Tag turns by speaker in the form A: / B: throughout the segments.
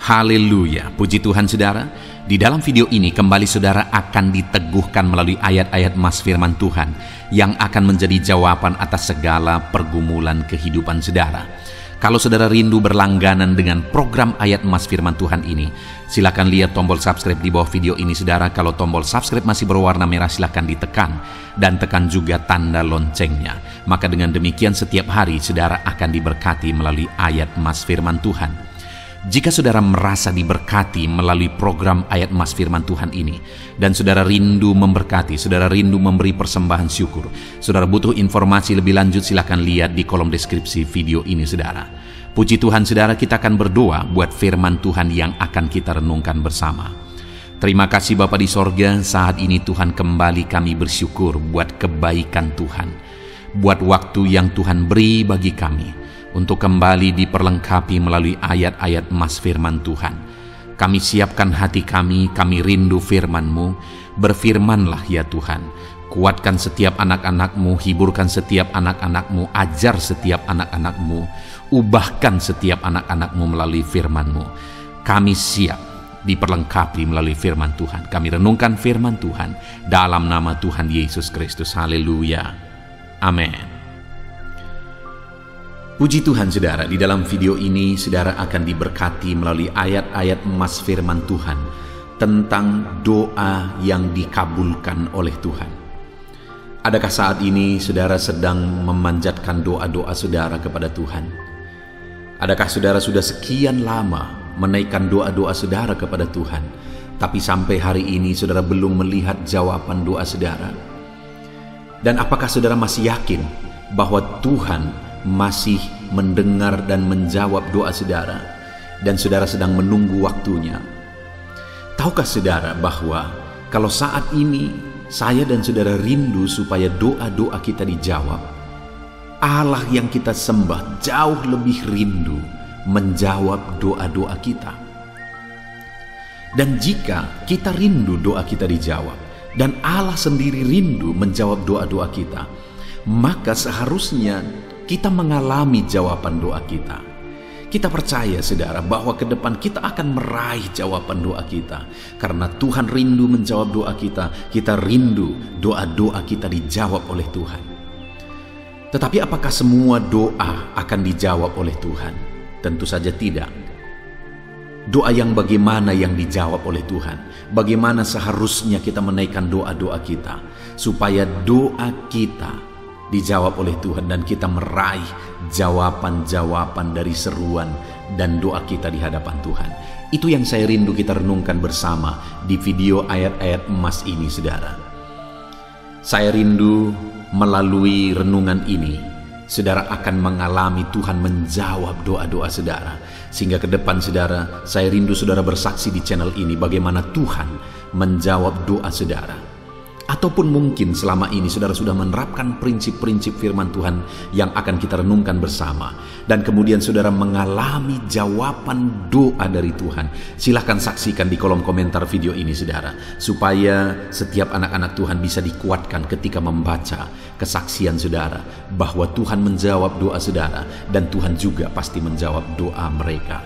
A: Haleluya, puji Tuhan saudara. Di dalam video ini kembali saudara akan diteguhkan melalui ayat-ayat mas firman Tuhan yang akan menjadi jawaban atas segala pergumulan kehidupan saudara. Kalau saudara rindu berlangganan dengan program ayat mas firman Tuhan ini, silakan lihat tombol subscribe di bawah video ini saudara. Kalau tombol subscribe masih berwarna merah, silakan ditekan dan tekan juga tanda loncengnya. Maka dengan demikian setiap hari saudara akan diberkati melalui ayat mas firman Tuhan. Jika saudara merasa diberkati melalui program ayat mas firman Tuhan ini, dan saudara rindu memberkati, saudara rindu memberi persembahan syukur, saudara butuh informasi lebih lanjut, silakan lihat di kolom deskripsi video ini saudara. Puji Tuhan saudara, kita akan berdoa buat firman Tuhan yang akan kita renungkan bersama. Terima kasih Bapa di sorga, saat ini Tuhan kembali kami bersyukur buat kebaikan Tuhan, buat waktu yang Tuhan beri bagi kami untuk kembali diperlengkapi melalui ayat-ayat mas firman Tuhan. Kami siapkan hati kami rindu firman-Mu. Berfirmanlah ya Tuhan. Kuatkan setiap anak-anak-Mu, hiburkan setiap anak-anak-Mu, ajar setiap anak-anak-Mu, ubahkan setiap anak-anak-Mu melalui firman-Mu. Kami siap diperlengkapi melalui firman Tuhan. Kami renungkan firman Tuhan dalam nama Tuhan Yesus Kristus. Haleluya. Amin. Puji Tuhan saudara, di dalam video ini saudara akan diberkati melalui ayat-ayat emas firman Tuhan tentang doa yang dikabulkan oleh Tuhan. Adakah saat ini saudara sedang memanjatkan doa-doa saudara kepada Tuhan? Adakah saudara sudah sekian lama menaikkan doa-doa saudara kepada Tuhan, tapi sampai hari ini saudara belum melihat jawaban doa saudara? Dan apakah saudara masih yakin bahwa Tuhan masih mendengar dan menjawab doa saudara, dan saudara sedang menunggu waktunya? Tahukah saudara bahwa kalau saat ini saya dan saudara rindu supaya doa-doa kita dijawab, Allah yang kita sembah jauh lebih rindu menjawab doa-doa kita. Dan jika kita rindu doa kita dijawab, dan Allah sendiri rindu menjawab doa-doa kita, maka seharusnya kita mengalami jawaban doa kita. Kita percaya saudara bahwa ke depan kita akan meraih jawaban doa kita. Karena Tuhan rindu menjawab doa kita, kita rindu doa-doa kita dijawab oleh Tuhan. Tetapi apakah semua doa akan dijawab oleh Tuhan? Tentu saja tidak. Doa yang bagaimana yang dijawab oleh Tuhan? Bagaimana seharusnya kita menaikkan doa-doa kita supaya doa kita dijawab oleh Tuhan dan kita meraih jawaban-jawaban dari seruan dan doa kita di hadapan Tuhan. Itu yang saya rindu kita renungkan bersama di video ayat-ayat emas ini saudara. Saya rindu melalui renungan ini saudara akan mengalami Tuhan menjawab doa-doa saudara, sehingga ke depan saudara, saya rindu saudara bersaksi di channel ini bagaimana Tuhan menjawab doa saudara. Ataupun mungkin selama ini saudara sudah menerapkan prinsip-prinsip firman Tuhan yang akan kita renungkan bersama, dan kemudian saudara mengalami jawaban doa dari Tuhan. Silahkan saksikan di kolom komentar video ini saudara, supaya setiap anak-anak Tuhan bisa dikuatkan ketika membaca kesaksian saudara bahwa Tuhan menjawab doa saudara, dan Tuhan juga pasti menjawab doa mereka.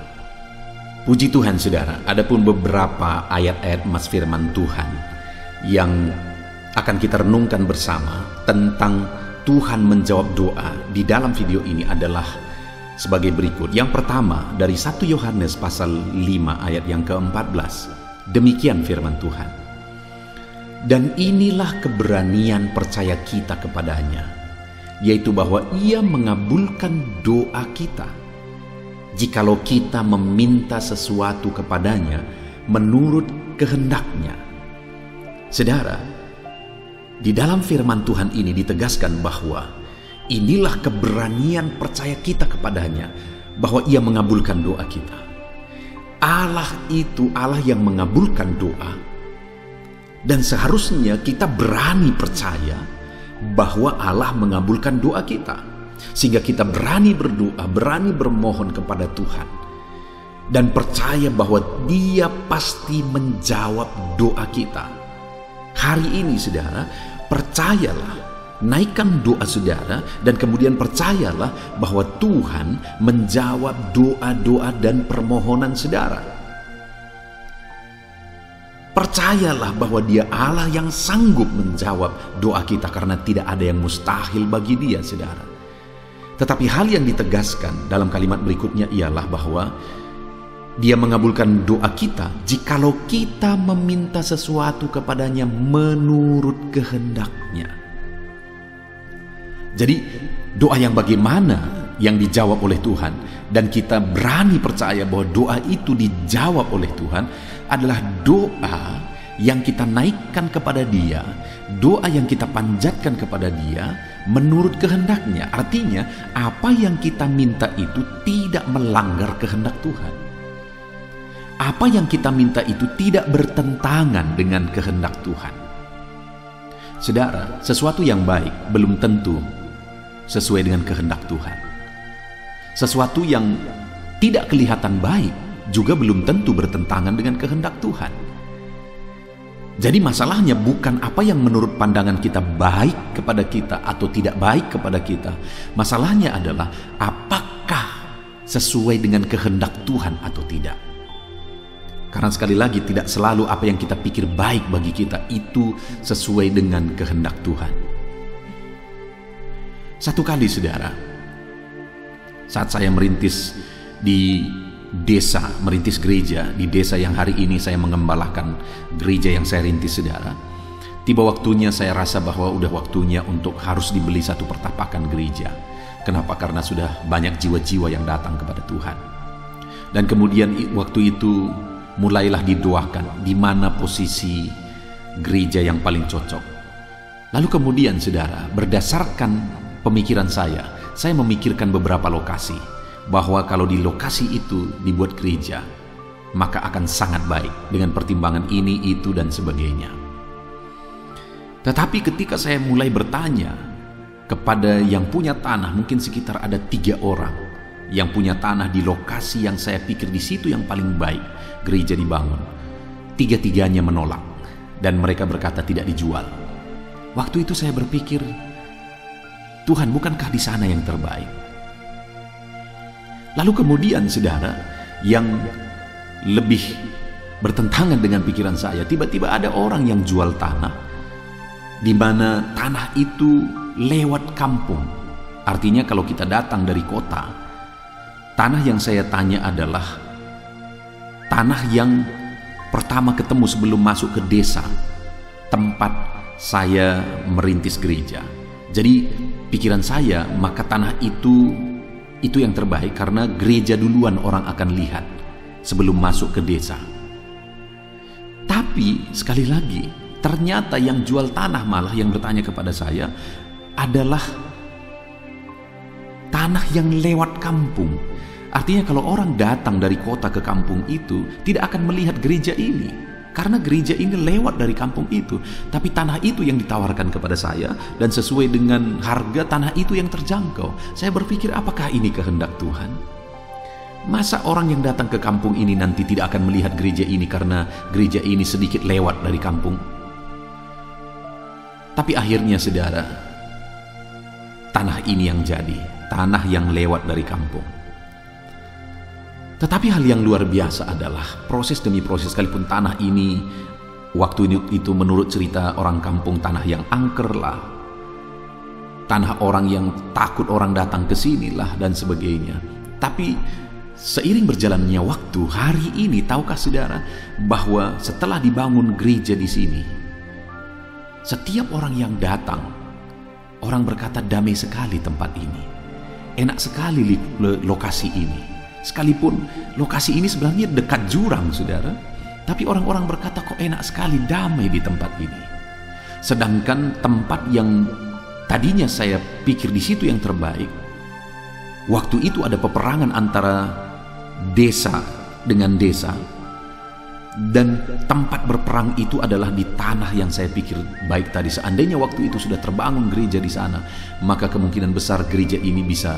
A: Puji Tuhan saudara, adapun beberapa ayat-ayat emas firman Tuhan yang akan kita renungkan bersama tentang Tuhan menjawab doa di dalam video ini adalah sebagai berikut. Yang pertama dari 1 Yohanes pasal 5 ayat yang ke-14. Demikian firman Tuhan. Dan inilah keberanian percaya kita kepadanya, yaitu bahwa Ia mengabulkan doa kita, jikalau kita meminta sesuatu kepadanya menurut kehendaknya. Saudara, di dalam firman Tuhan ini ditegaskan bahwa inilah keberanian percaya kita kepadanya, bahwa Ia mengabulkan doa kita. Allah itu Allah yang mengabulkan doa, dan seharusnya kita berani percaya bahwa Allah mengabulkan doa kita, sehingga kita berani berdoa, berani bermohon kepada Tuhan, dan percaya bahwa Dia pasti menjawab doa kita. Hari ini saudara, percayalah, naikkan doa saudara, dan kemudian percayalah bahwa Tuhan menjawab doa-doa dan permohonan saudara. Percayalah bahwa Dia Allah yang sanggup menjawab doa kita, karena tidak ada yang mustahil bagi Dia, saudara. Tetapi hal yang ditegaskan dalam kalimat berikutnya ialah bahwa Dia mengabulkan doa kita jikalau kita meminta sesuatu kepadanya menurut kehendak-Nya. Jadi doa yang bagaimana yang dijawab oleh Tuhan, dan kita berani percaya bahwa doa itu dijawab oleh Tuhan, adalah doa yang kita naikkan kepada Dia, doa yang kita panjatkan kepada Dia menurut kehendak-Nya. Artinya apa yang kita minta itu tidak melanggar kehendak Tuhan. Apa yang kita minta itu tidak bertentangan dengan kehendak Tuhan. Saudara, sesuatu yang baik belum tentu sesuai dengan kehendak Tuhan. Sesuatu yang tidak kelihatan baik juga belum tentu bertentangan dengan kehendak Tuhan. Jadi masalahnya bukan apa yang menurut pandangan kita baik kepada kita atau tidak baik kepada kita. Masalahnya adalah apakah sesuai dengan kehendak Tuhan atau tidak. Karena sekali lagi, tidak selalu apa yang kita pikir baik bagi kita itu sesuai dengan kehendak Tuhan. Satu kali, saudara, saat saya merintis di desa, merintis gereja di desa yang hari ini saya mengembalakan gereja yang saya rintis, saudara, tiba waktunya saya rasa bahwa udah waktunya untuk harus dibeli satu pertapakan gereja. Kenapa? Karena sudah banyak jiwa-jiwa yang datang kepada Tuhan. Dan kemudian waktu itu mulailah didoakan di mana posisi gereja yang paling cocok. Lalu kemudian, saudara, berdasarkan pemikiran saya memikirkan beberapa lokasi, bahwa kalau di lokasi itu dibuat gereja, maka akan sangat baik dengan pertimbangan ini, itu, dan sebagainya. Tetapi ketika saya mulai bertanya kepada yang punya tanah, mungkin sekitar ada 3 orang yang punya tanah di lokasi yang saya pikir di situ yang paling baik gereja dibangun. 3-tiganya menolak dan mereka berkata tidak dijual. Waktu itu saya berpikir, Tuhan, bukankah di sana yang terbaik? Lalu kemudian, saudara, yang lebih bertentangan dengan pikiran saya, tiba-tiba ada orang yang jual tanah, di mana tanah itu lewat kampung. Artinya kalau kita datang dari kota, tanah yang saya tanya adalah tanah yang pertama ketemu sebelum masuk ke desa tempat saya merintis gereja. Jadi pikiran saya, maka tanah itu yang terbaik karena gereja duluan orang akan lihat sebelum masuk ke desa. Tapi sekali lagi, ternyata yang jual tanah malah yang bertanya kepada saya adalah tanah yang lewat kampung. Artinya kalau orang datang dari kota ke kampung itu tidak akan melihat gereja ini, karena gereja ini lewat dari kampung itu. Tapi tanah itu yang ditawarkan kepada saya, dan sesuai dengan harga tanah itu yang terjangkau. Saya berpikir, apakah ini kehendak Tuhan? Masa orang yang datang ke kampung ini nanti tidak akan melihat gereja ini karena gereja ini sedikit lewat dari kampung? Tapi akhirnya, saudara, tanah ini yang jadi, tanah yang lewat dari kampung. Tetapi hal yang luar biasa adalah proses demi proses, sekalipun tanah ini waktu itu menurut cerita orang kampung tanah yang angker lah, tanah orang yang takut orang datang ke sini lah dan sebagainya. Tapi seiring berjalannya waktu, hari ini tahukah saudara bahwa setelah dibangun gereja di sini, setiap orang yang datang, orang berkata damai sekali tempat ini, enak sekali lokasi ini. Sekalipun lokasi ini sebenarnya dekat jurang, saudara, tapi orang-orang berkata kok enak sekali, damai di tempat ini. Sedangkan tempat yang tadinya saya pikir di situ yang terbaik, waktu itu ada peperangan antara desa dengan desa, dan tempat berperang itu adalah di tanah yang saya pikir baik tadi. Seandainya waktu itu sudah terbangun gereja di sana, maka kemungkinan besar gereja ini bisa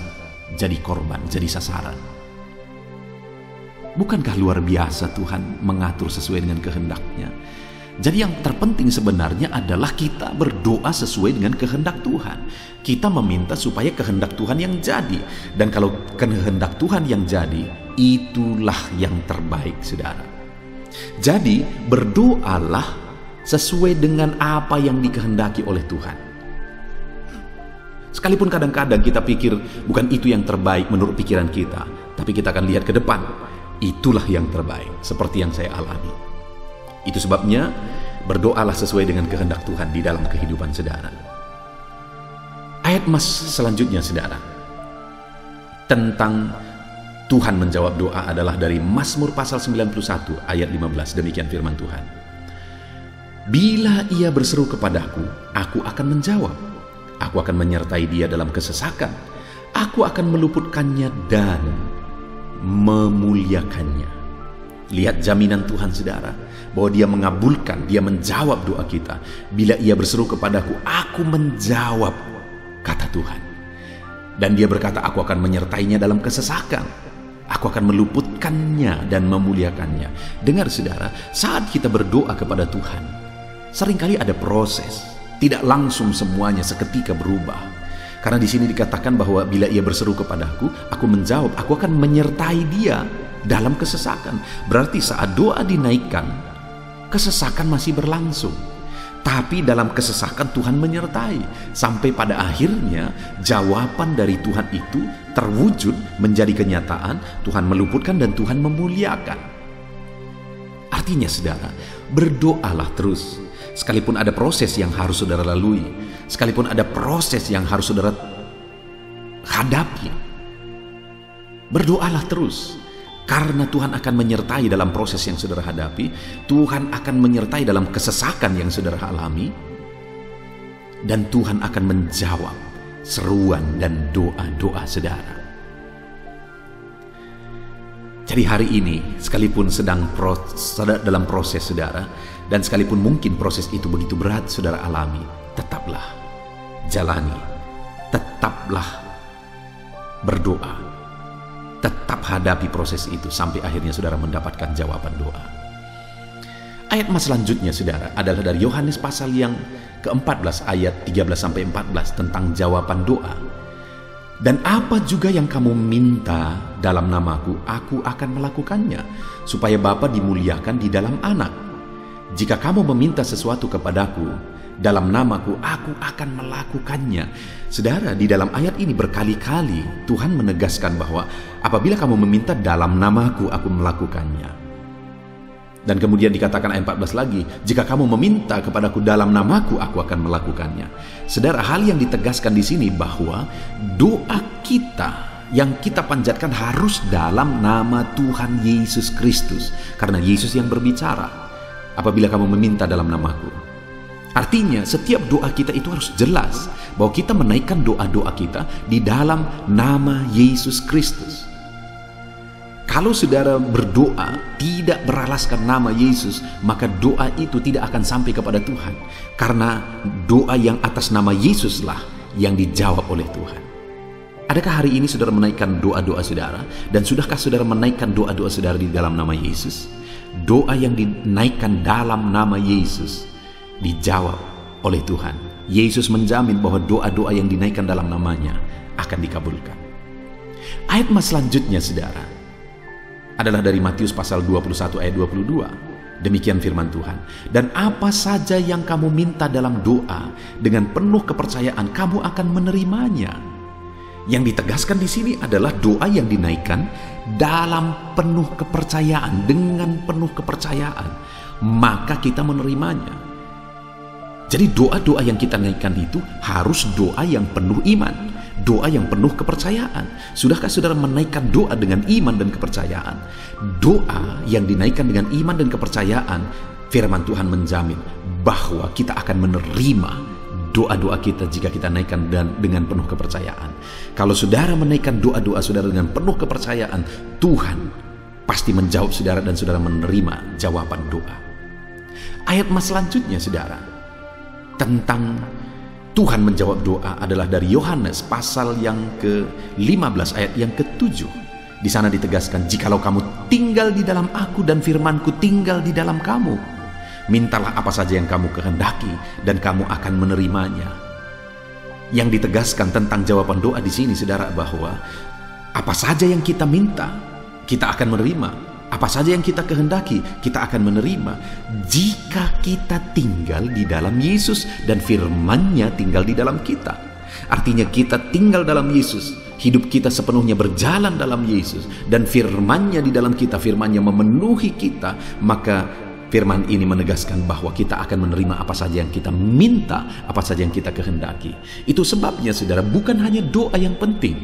A: jadi korban, jadi sasaran. Bukankah luar biasa Tuhan mengatur sesuai dengan kehendak-Nya? Jadi yang terpenting sebenarnya adalah kita berdoa sesuai dengan kehendak Tuhan. Kita meminta supaya kehendak Tuhan yang jadi. Dan kalau kehendak Tuhan yang jadi, itulah yang terbaik, saudara. Jadi berdoalah sesuai dengan apa yang dikehendaki oleh Tuhan. Sekalipun kadang-kadang kita pikir bukan itu yang terbaik menurut pikiran kita, tapi kita akan lihat ke depan, itulah yang terbaik, seperti yang saya alami. Itu sebabnya berdoalah sesuai dengan kehendak Tuhan di dalam kehidupan saudara. Ayat mas selanjutnya saudara, tentang Tuhan menjawab doa adalah dari Mazmur pasal 91 ayat 15. Demikian firman Tuhan. Bila ia berseru kepadaku, aku akan menjawab. Aku akan menyertai dia dalam kesesakan. Aku akan meluputkannya dan memuliakannya. Lihat jaminan Tuhan saudara, bahwa dia mengabulkan, dia menjawab doa kita. Bila ia berseru kepadaku, aku menjawab, kata Tuhan. Dan dia berkata, aku akan menyertainya dalam kesesakan. Aku akan meluputkannya dan memuliakannya. Dengar saudara, saat kita berdoa kepada Tuhan, seringkali ada proses. Tidak langsung semuanya seketika berubah. Karena di sini dikatakan bahwa bila ia berseru kepadaku, aku menjawab, aku akan menyertai dia dalam kesesakan. Berarti saat doa dinaikkan, kesesakan masih berlangsung. Tapi dalam kesesakan Tuhan menyertai. Sampai pada akhirnya jawaban dari Tuhan itu terwujud menjadi kenyataan. Tuhan meluputkan dan Tuhan memuliakan. Artinya saudara, berdoalah terus. Sekalipun ada proses yang harus saudara lalui, sekalipun ada proses yang harus saudara hadapi, berdoalah terus. Karena Tuhan akan menyertai dalam proses yang saudara hadapi, Tuhan akan menyertai dalam kesesakan yang saudara alami, dan Tuhan akan menjawab seruan dan doa-doa saudara. Jadi hari ini, sekalipun sedang dalam proses saudara, dan sekalipun mungkin proses itu begitu berat saudara alami, tetaplah jalani, tetaplah berdoa, tetap hadapi proses itu sampai akhirnya saudara mendapatkan jawaban doa. Ayat mas selanjutnya saudara adalah dari Yohanes pasal yang ke-14 ayat 13-14 tentang jawaban doa. Dan apa juga yang kamu minta dalam namaku, aku akan melakukannya, supaya Bapa dimuliakan di dalam Anak. Jika kamu meminta sesuatu kepadaku dalam namaku, aku akan melakukannya. Saudara, di dalam ayat ini berkali-kali Tuhan menegaskan bahwa apabila kamu meminta dalam namaku, aku melakukannya. Dan kemudian dikatakan ayat 14 lagi, jika kamu meminta kepadaku dalam namaku, aku akan melakukannya. Saudara, hal yang ditegaskan di sini bahwa doa kita yang kita panjatkan harus dalam nama Tuhan Yesus Kristus. Karena Yesus yang berbicara, apabila kamu meminta dalam namaku. Artinya setiap doa kita itu harus jelas bahwa kita menaikkan doa-doa kita di dalam nama Yesus Kristus. Kalau saudara berdoa tidak beralaskan nama Yesus, maka doa itu tidak akan sampai kepada Tuhan. Karena doa yang atas nama Yesuslah yang dijawab oleh Tuhan. Adakah hari ini saudara menaikkan doa-doa saudara? Dan sudahkah saudara menaikkan doa-doa saudara di dalam nama Yesus? Doa yang dinaikkan dalam nama Yesus dijawab oleh Tuhan. Yesus menjamin bahwa doa-doa yang dinaikkan dalam namanya akan dikabulkan. Ayat mas selanjutnya saudara adalah dari Matius pasal 21 ayat 22. Demikian firman Tuhan. Dan apa saja yang kamu minta dalam doa, dengan penuh kepercayaan kamu akan menerimanya. Yang ditegaskan di sini adalah doa yang dinaikkan dalam penuh kepercayaan, dengan penuh kepercayaan, maka kita menerimanya. Jadi doa-doa yang kita naikkan itu harus doa yang penuh iman, doa yang penuh kepercayaan. Sudahkah saudara menaikkan doa dengan iman dan kepercayaan? Doa yang dinaikkan dengan iman dan kepercayaan, firman Tuhan menjamin bahwa kita akan menerima doa-doa kita jika kita naikkan dengan penuh kepercayaan. Kalau saudara menaikkan doa-doa saudara dengan penuh kepercayaan, Tuhan pasti menjawab saudara dan saudara menerima jawaban doa. Ayat mas selanjutnya saudara tentang Tuhan menjawab doa adalah dari Yohanes pasal yang ke-15 ayat yang ke-7. Di sana ditegaskan, jikalau kamu tinggal di dalam aku dan firmanku tinggal di dalam kamu, mintalah apa saja yang kamu kehendaki dan kamu akan menerimanya. Yang ditegaskan tentang jawaban doa di sini saudara bahwa apa saja yang kita minta, kita akan menerima. Apa saja yang kita kehendaki, kita akan menerima jika kita tinggal di dalam Yesus dan firman-Nya tinggal di dalam kita. Artinya kita tinggal dalam Yesus, hidup kita sepenuhnya berjalan dalam Yesus, dan firman-Nya di dalam kita, firman-Nya memenuhi kita, maka firman ini menegaskan bahwa kita akan menerima apa saja yang kita minta, apa saja yang kita kehendaki. Itu sebabnya saudara, bukan hanya doa yang penting,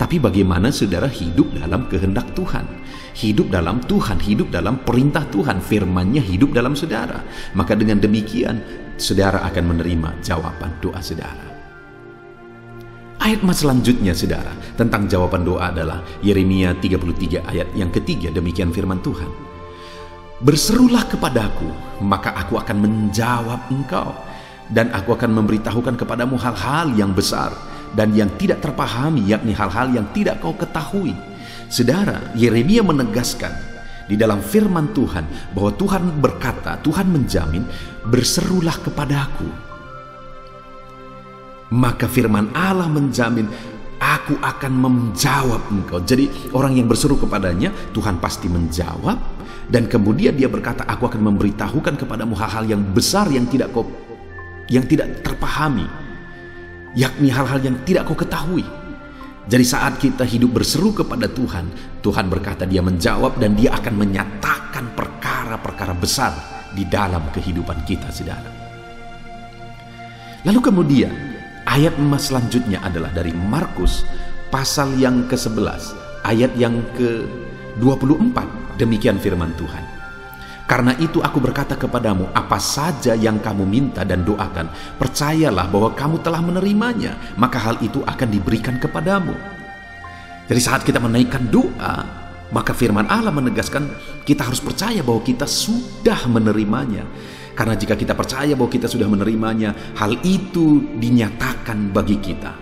A: tapi bagaimana saudara hidup dalam kehendak Tuhan, hidup dalam Tuhan, hidup dalam perintah Tuhan, firman-Nya hidup dalam saudara. Maka dengan demikian saudara akan menerima jawaban doa saudara. Ayat selanjutnya saudara tentang jawaban doa adalah Yeremia 33 ayat yang ketiga. Demikian firman Tuhan. Berserulah kepadaku, maka aku akan menjawab engkau, dan aku akan memberitahukan kepadamu hal-hal yang besar dan yang tidak terpahami, yakni hal-hal yang tidak kau ketahui. Saudara, Yeremia menegaskan di dalam firman Tuhan bahwa Tuhan berkata, Tuhan menjamin, berserulah kepadaku. Maka firman Allah menjamin, aku akan menjawab engkau. Jadi orang yang berseru kepadanya, Tuhan pasti menjawab. Dan kemudian dia berkata, aku akan memberitahukan kepadamu hal-hal yang besar yang tidak terpahami, yakni hal-hal yang tidak kau ketahui. Jadi saat kita hidup berseru kepada Tuhan, Tuhan berkata dia menjawab dan dia akan menyatakan perkara-perkara besar di dalam kehidupan kita, saudara. Lalu kemudian ayat selanjutnya adalah dari Markus pasal yang ke-11 ayat yang ke-24. Demikian firman Tuhan. Karena itu aku berkata kepadamu, apa saja yang kamu minta dan doakan, percayalah bahwa kamu telah menerimanya, maka hal itu akan diberikan kepadamu. Jadi saat kita menaikkan doa, maka firman Allah menegaskan kita harus percaya bahwa kita sudah menerimanya. Karena jika kita percaya bahwa kita sudah menerimanya, hal itu dinyatakan bagi kita,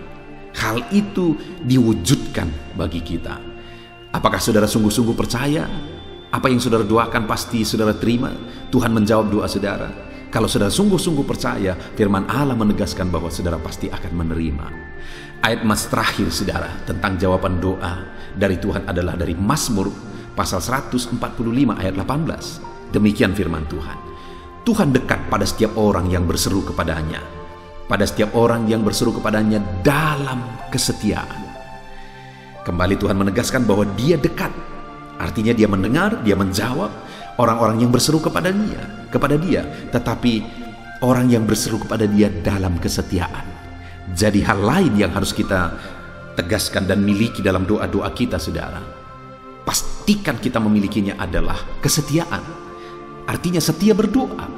A: hal itu diwujudkan bagi kita. Apakah saudara sungguh-sungguh percaya apa yang saudara doakan pasti saudara terima? Tuhan menjawab doa saudara. Kalau saudara sungguh-sungguh percaya, firman Allah menegaskan bahwa saudara pasti akan menerima. Ayat terakhir saudara tentang jawaban doa dari Tuhan adalah dari Mazmur pasal 145 ayat 18. Demikian firman Tuhan. Tuhan dekat pada setiap orang yang berseru kepadanya, pada setiap orang yang berseru kepadanya dalam kesetiaan. Kembali Tuhan menegaskan bahwa dia dekat. Artinya dia mendengar, dia menjawab orang-orang yang berseru kepada dia, tetapi orang yang berseru kepada dia dalam kesetiaan. Jadi hal lain yang harus kita tegaskan dan miliki dalam doa-doa kita, saudara. Pastikan kita memilikinya adalah kesetiaan. Artinya setia berdoa.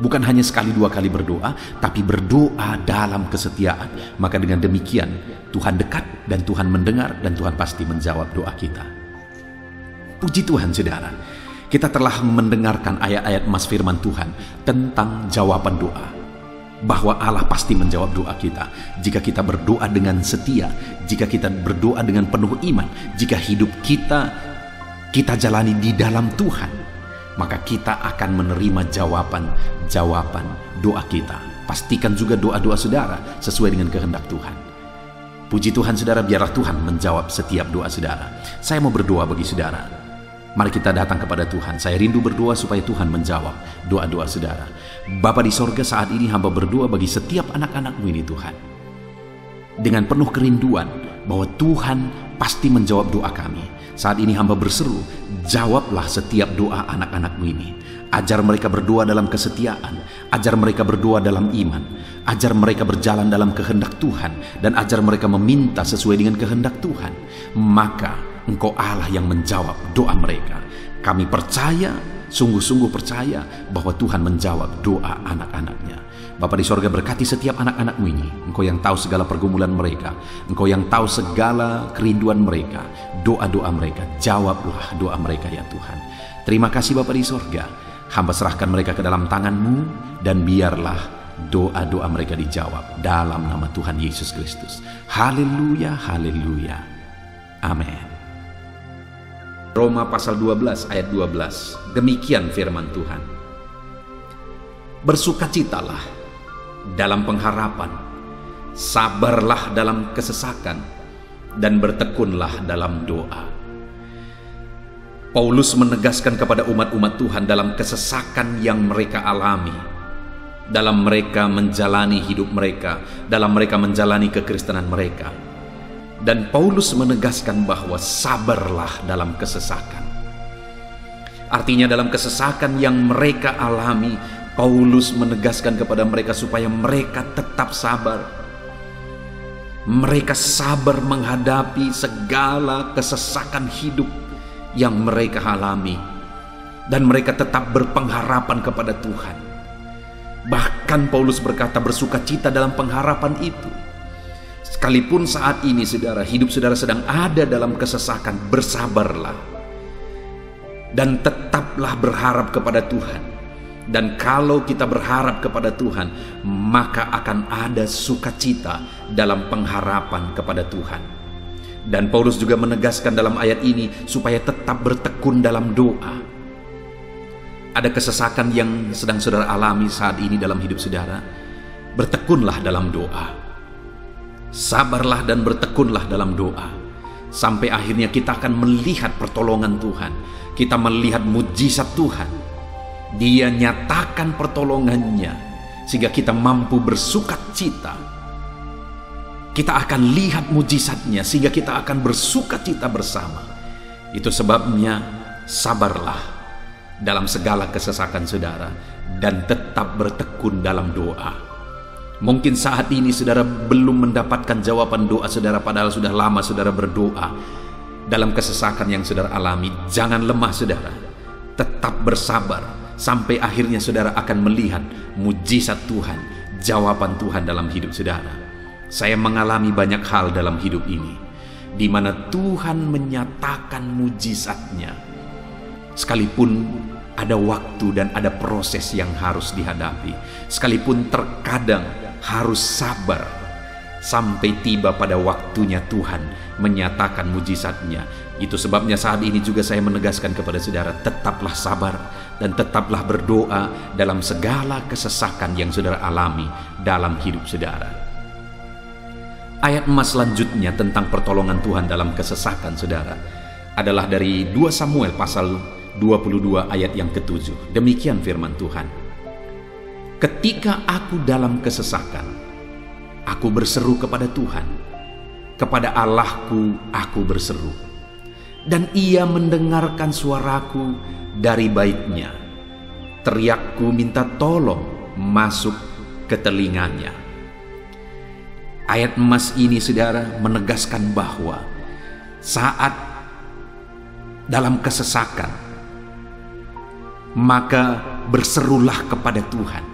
A: Bukan hanya sekali dua kali berdoa, tapi berdoa dalam kesetiaan. Maka dengan demikian Tuhan dekat dan Tuhan mendengar dan Tuhan pasti menjawab doa kita. Puji Tuhan saudara, kita telah mendengarkan ayat-ayat firman Tuhan tentang jawaban doa. Bahwa Allah pasti menjawab doa kita jika kita berdoa dengan setia, jika kita berdoa dengan penuh iman, jika hidup kita jalani di dalam Tuhan, maka kita akan menerima jawaban doa kita. Pastikan juga doa-doa saudara sesuai dengan kehendak Tuhan. Puji Tuhan saudara, biarlah Tuhan menjawab setiap doa saudara. Saya mau berdoa bagi saudara. Mari kita datang kepada Tuhan. Saya rindu berdoa supaya Tuhan menjawab doa-doa saudara. Bapa di sorga, saat ini hamba berdoa bagi setiap anak-anak-Mu ini Tuhan, dengan penuh kerinduan bahwa Tuhan pasti menjawab doa kami. Saat ini hamba berseru, jawablah setiap doa anak-anak-Mu ini. Ajar mereka berdoa dalam kesetiaan, ajar mereka berdoa dalam iman, ajar mereka berjalan dalam kehendak Tuhan, dan ajar mereka meminta sesuai dengan kehendak Tuhan. Maka Engkau Allah yang menjawab doa mereka. Kami percaya, sungguh-sungguh percaya bahwa Tuhan menjawab doa anak-anak-Nya. Bapa di sorga, berkati setiap anak-anak-Mu ini. Engkau yang tahu segala pergumulan mereka, Engkau yang tahu segala kerinduan mereka, doa-doa mereka. Jawablah doa mereka ya Tuhan. Terima kasih Bapa di sorga. Hamba serahkan mereka ke dalam tangan-Mu, dan biarlah doa-doa mereka dijawab dalam nama Tuhan Yesus Kristus. Haleluya, haleluya. Amin. Roma pasal 12 ayat 12. Demikian firman Tuhan. Bersukacitalah dalam pengharapan, sabarlah dalam kesesakan, dan bertekunlah dalam doa. Paulus menegaskan kepada umat-umat Tuhan dalam kesesakan yang mereka alami, dalam mereka menjalani hidup mereka, dalam mereka menjalani kekristenan mereka. Dan Paulus menegaskan bahwa sabarlah dalam kesesakan. Artinya dalam kesesakan yang mereka alami, Paulus menegaskan kepada mereka supaya mereka tetap sabar. Mereka sabar menghadapi segala kesesakan hidup yang mereka alami, dan mereka tetap berpengharapan kepada Tuhan. Bahkan Paulus berkata bersukacita dalam pengharapan itu. Sekalipun saat ini saudara, hidup saudara sedang ada dalam kesesakan, bersabarlah dan tetaplah berharap kepada Tuhan. Dan kalau kita berharap kepada Tuhan, maka akan ada sukacita dalam pengharapan kepada Tuhan. Dan Paulus juga menegaskan dalam ayat ini supaya tetap bertekun dalam doa. Ada kesesakan yang sedang saudara alami saat ini dalam hidup saudara, bertekunlah dalam doa. Sabarlah dan bertekunlah dalam doa, sampai akhirnya kita akan melihat pertolongan Tuhan. Kita melihat mujizat Tuhan. Dia nyatakan pertolongannya sehingga kita mampu bersukacita. Kita akan lihat mujizatnya sehingga kita akan bersukacita bersama. Itu sebabnya sabarlah dalam segala kesesakan saudara dan tetap bertekun dalam doa. Mungkin saat ini saudara belum mendapatkan jawaban doa saudara, padahal sudah lama saudara berdoa. Dalam kesesakan yang saudara alami, jangan lemah saudara. Tetap bersabar sampai akhirnya saudara akan melihat mujizat Tuhan, jawaban Tuhan dalam hidup saudara. Saya mengalami banyak hal dalam hidup ini, di mana Tuhan menyatakan mujizatnya. Sekalipun ada waktu dan ada proses yang harus dihadapi, sekalipun terkadang harus sabar sampai tiba pada waktunya Tuhan menyatakan mujizatnya. Itu sebabnya saat ini juga saya menegaskan kepada saudara, tetaplah sabar dan tetaplah berdoa dalam segala kesesakan yang saudara alami dalam hidup saudara. Ayat emas selanjutnya tentang pertolongan Tuhan dalam kesesakan saudara adalah dari 2 Samuel pasal 22 ayat yang ke-7. Demikian firman Tuhan. Ketika aku dalam kesesakan, aku berseru kepada Tuhan, kepada Allahku aku berseru, dan Ia mendengarkan suaraku dari baitnya. Teriakku minta tolong masuk ke telinganya. Ayat emas ini saudara menegaskan bahwa saat dalam kesesakan, maka berserulah kepada Tuhan,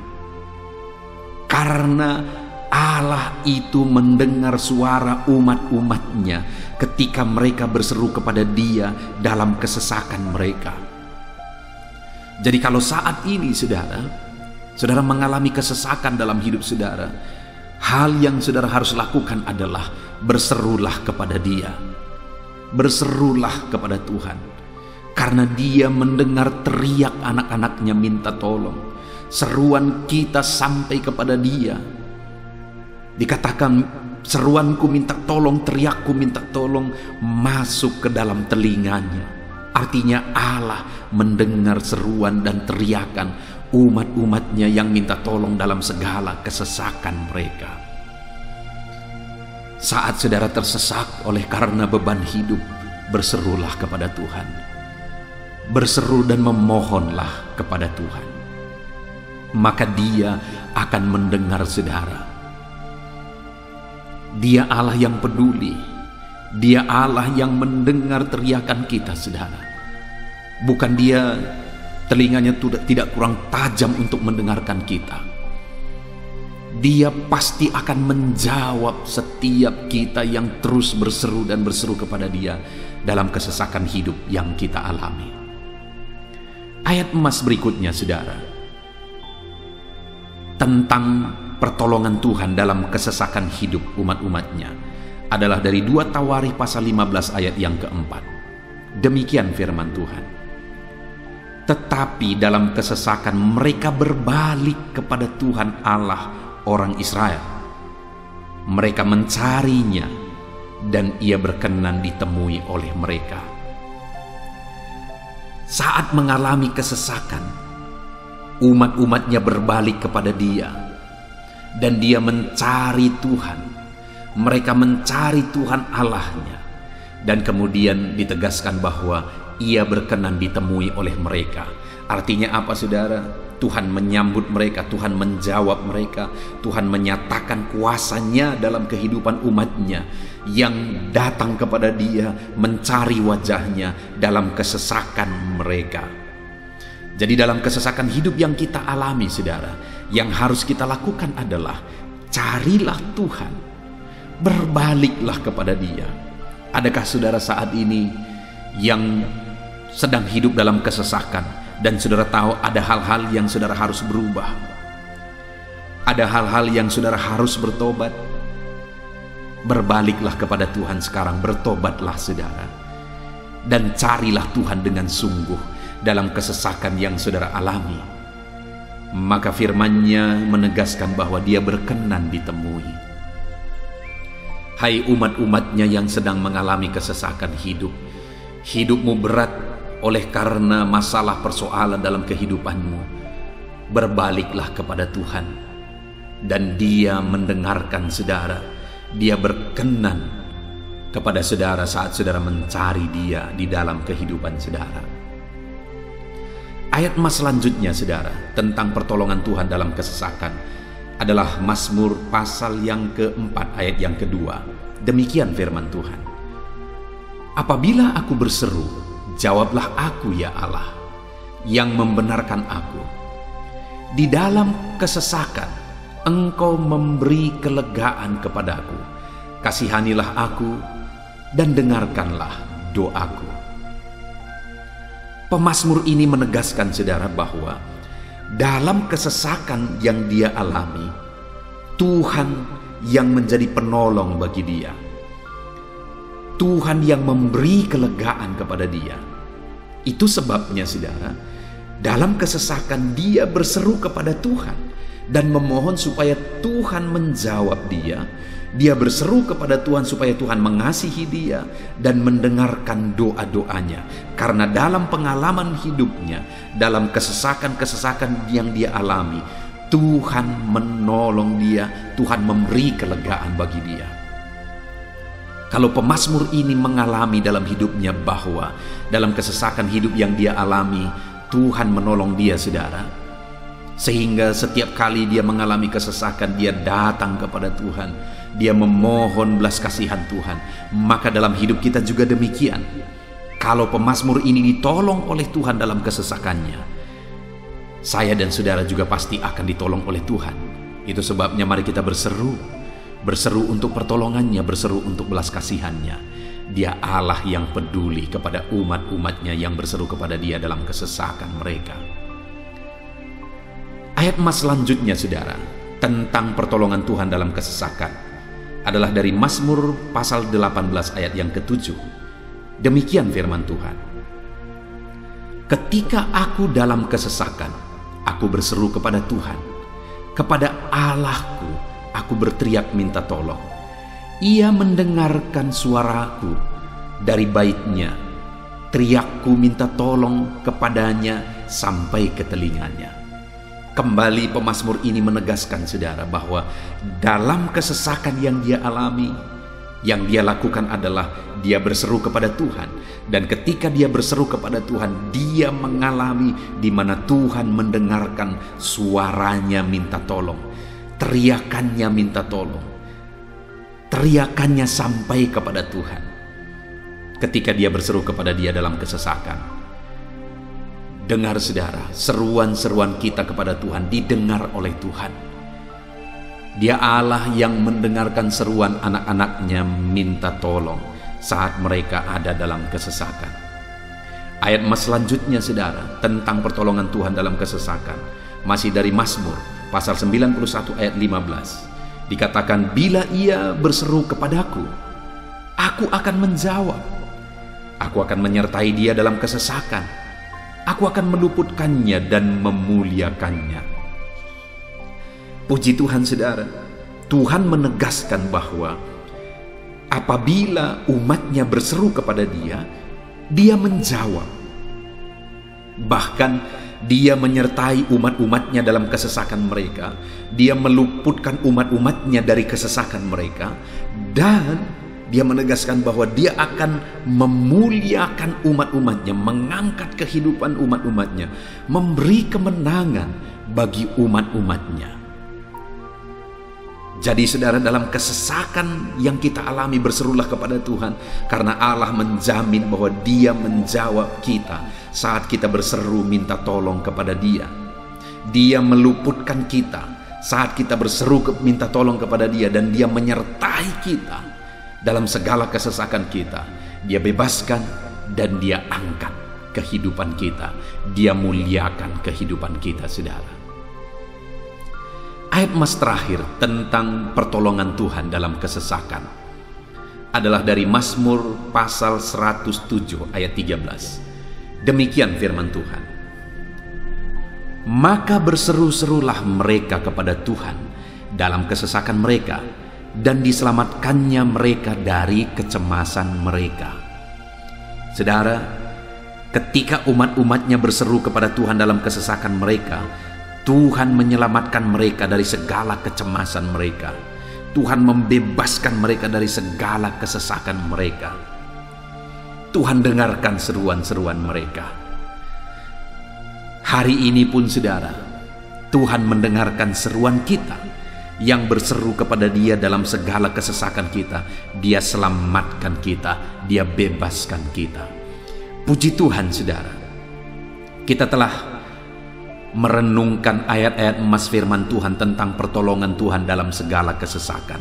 A: karena Allah itu mendengar suara umat-umatnya ketika mereka berseru kepada Dia dalam kesesakan mereka. Jadi kalau saat ini saudara mengalami kesesakan dalam hidup saudara, hal yang saudara harus lakukan adalah berserulah kepada Dia. Berserulah kepada Tuhan, karena Dia mendengar teriak anak-anaknya minta tolong. Seruan kita sampai kepada Dia. Dikatakan seruanku minta tolong, teriakku minta tolong masuk ke dalam telinganya. Artinya Allah mendengar seruan dan teriakan umat-umatnya yang minta tolong dalam segala kesesakan mereka. Saat saudara tersesak oleh karena beban hidup, berserulah kepada Tuhan. Berseru dan memohonlah kepada Tuhan, maka Dia akan mendengar saudara. Dia Allah yang peduli. Dia Allah yang mendengar teriakan kita saudara. Bukan Dia telinganya tidak kurang tajam untuk mendengarkan kita. Dia pasti akan menjawab setiap kita yang terus berseru dan berseru kepada Dia dalam kesesakan hidup yang kita alami. Ayat emas berikutnya saudara, tentang pertolongan Tuhan dalam kesesakan hidup umat-umatnya adalah dari 2 Tawarikh pasal 15 ayat yang keempat. Demikian firman Tuhan. Tetapi dalam kesesakan mereka berbalik kepada Tuhan Allah orang Israel. Mereka mencarinya dan Ia berkenan ditemui oleh mereka. saat mengalami kesesakan, umat-umatnya berbalik kepada Dia dan Dia mencari Tuhan. Mereka mencari Tuhan Allahnya, dan kemudian ditegaskan bahwa Ia berkenan ditemui oleh mereka. Artinya apa, saudara? Tuhan menyambut mereka, Tuhan menjawab mereka, Tuhan menyatakan kuasa-Nya dalam kehidupan umat-Nya yang datang kepada Dia, mencari wajah-Nya dalam kesesakan mereka. Jadi dalam kesesakan hidup yang kita alami, saudara, yang harus kita lakukan adalah carilah Tuhan, berbaliklah kepada Dia. Adakah saudara saat ini yang sedang hidup dalam kesesakan dan saudara tahu ada hal-hal yang saudara harus berubah, ada hal-hal yang saudara harus bertobat? Berbaliklah kepada Tuhan sekarang, bertobatlah saudara, dan carilah Tuhan dengan sungguh dalam kesesakan yang saudara alami. Maka firman-Nya menegaskan bahwa Dia berkenan ditemui. Hai umat-umat-Nya yang sedang mengalami kesesakan hidup, hidupmu berat oleh karena masalah persoalan dalam kehidupanmu, berbaliklah kepada Tuhan, dan Dia mendengarkan saudara. Dia berkenan kepada saudara saat saudara mencari Dia di dalam kehidupan saudara. Ayat mas selanjutnya, saudara, tentang pertolongan Tuhan dalam kesesakan adalah Mazmur pasal yang keempat ayat yang kedua. Demikian firman Tuhan. Apabila aku berseru, jawablah aku ya Allah, yang membenarkan aku. Di dalam kesesakan Engkau memberi kelegaan kepadaku. Kasihanilah aku dan dengarkanlah doaku. Pemazmur ini menegaskan saudara bahwa dalam kesesakan yang dia alami, Tuhan yang menjadi penolong bagi dia. Tuhan yang memberi kelegaan kepada dia. Itu sebabnya saudara, dalam kesesakan dia berseru kepada Tuhan dan memohon supaya Tuhan menjawab dia. Dia berseru kepada Tuhan supaya Tuhan mengasihi dia dan mendengarkan doa-doanya. Karena dalam pengalaman hidupnya, dalam kesesakan-kesesakan yang dia alami, Tuhan menolong dia, Tuhan memberi kelegaan bagi dia. Kalau pemazmur ini mengalami dalam hidupnya bahwa dalam kesesakan hidup yang dia alami, Tuhan menolong dia, saudara, sehingga setiap kali dia mengalami kesesakan, dia datang kepada Tuhan, dia memohon belas kasihan Tuhan. Maka dalam hidup kita juga demikian. Kalau pemazmur ini ditolong oleh Tuhan dalam kesesakannya, saya dan saudara juga pasti akan ditolong oleh Tuhan. Itu sebabnya mari kita berseru untuk pertolongannya, berseru untuk belas kasihannya. Dia Allah yang peduli kepada umat-umatnya yang berseru kepada Dia dalam kesesakan mereka. Ayat mas selanjutnya, saudara, tentang pertolongan Tuhan dalam kesesakan adalah dari Mazmur pasal 18 ayat yang ke-7. Demikian firman Tuhan. Ketika aku dalam kesesakan, aku berseru kepada Tuhan. Kepada Allahku, aku berteriak minta tolong. Ia mendengarkan suaraku dari bait-Nya. Teriakku minta tolong kepadanya sampai ke telinganya. Kembali pemazmur ini menegaskan saudara bahwa dalam kesesakan yang dia alami, yang dia lakukan adalah dia berseru kepada Tuhan. Dan ketika dia berseru kepada Tuhan, dia mengalami di mana Tuhan mendengarkan suaranya minta tolong, teriakannya minta tolong, teriakannya sampai kepada Tuhan. Ketika dia berseru kepada Dia dalam kesesakan, dengar saudara, seruan-seruan kita kepada Tuhan didengar oleh Tuhan. Dia Allah yang mendengarkan seruan anak-anaknya minta tolong saat mereka ada dalam kesesakan. Ayat mas selanjutnya saudara, tentang pertolongan Tuhan dalam kesesakan, masih dari Mazmur pasal 91 ayat 15. Dikatakan, bila ia berseru kepadaku, aku akan menjawab. Aku akan menyertai dia dalam kesesakan. Aku akan meluputkannya dan memuliakannya. Puji Tuhan saudara, Tuhan menegaskan bahwa apabila umatnya berseru kepada Dia, Dia menjawab. Bahkan Dia menyertai umat-umatnya dalam kesesakan mereka. Dia meluputkan umat-umatnya dari kesesakan mereka. Dan Dia menegaskan bahwa Dia akan memuliakan umat-umatnya, mengangkat kehidupan umat-umatnya, memberi kemenangan bagi umat-umatnya. Jadi saudara, dalam kesesakan yang kita alami, berserulah kepada Tuhan, karena Allah menjamin bahwa Dia menjawab kita saat kita berseru minta tolong kepada Dia. Dia meluputkan kita saat kita berseru minta tolong kepada Dia, dan Dia menyertai kita dalam segala kesesakan kita. Dia bebaskan dan Dia angkat kehidupan kita. Dia muliakan kehidupan kita, saudara. Ayat emas terakhir tentang pertolongan Tuhan dalam kesesakan adalah dari Mazmur pasal 107 ayat 13. Demikian firman Tuhan. Maka berseru-serulah mereka kepada Tuhan dalam kesesakan mereka, dan diselamatkannya mereka dari kecemasan mereka. Saudara, ketika umat-umatnya berseru kepada Tuhan dalam kesesakan mereka, Tuhan menyelamatkan mereka dari segala kecemasan mereka. Tuhan membebaskan mereka dari segala kesesakan mereka. Tuhan dengarkan seruan-seruan mereka. Hari ini pun saudara, Tuhan mendengarkan seruan kita yang berseru kepada Dia dalam segala kesesakan kita. Dia selamatkan kita, Dia bebaskan kita. Puji Tuhan saudara, kita telah merenungkan ayat-ayat emas firman Tuhan tentang pertolongan Tuhan dalam segala kesesakan.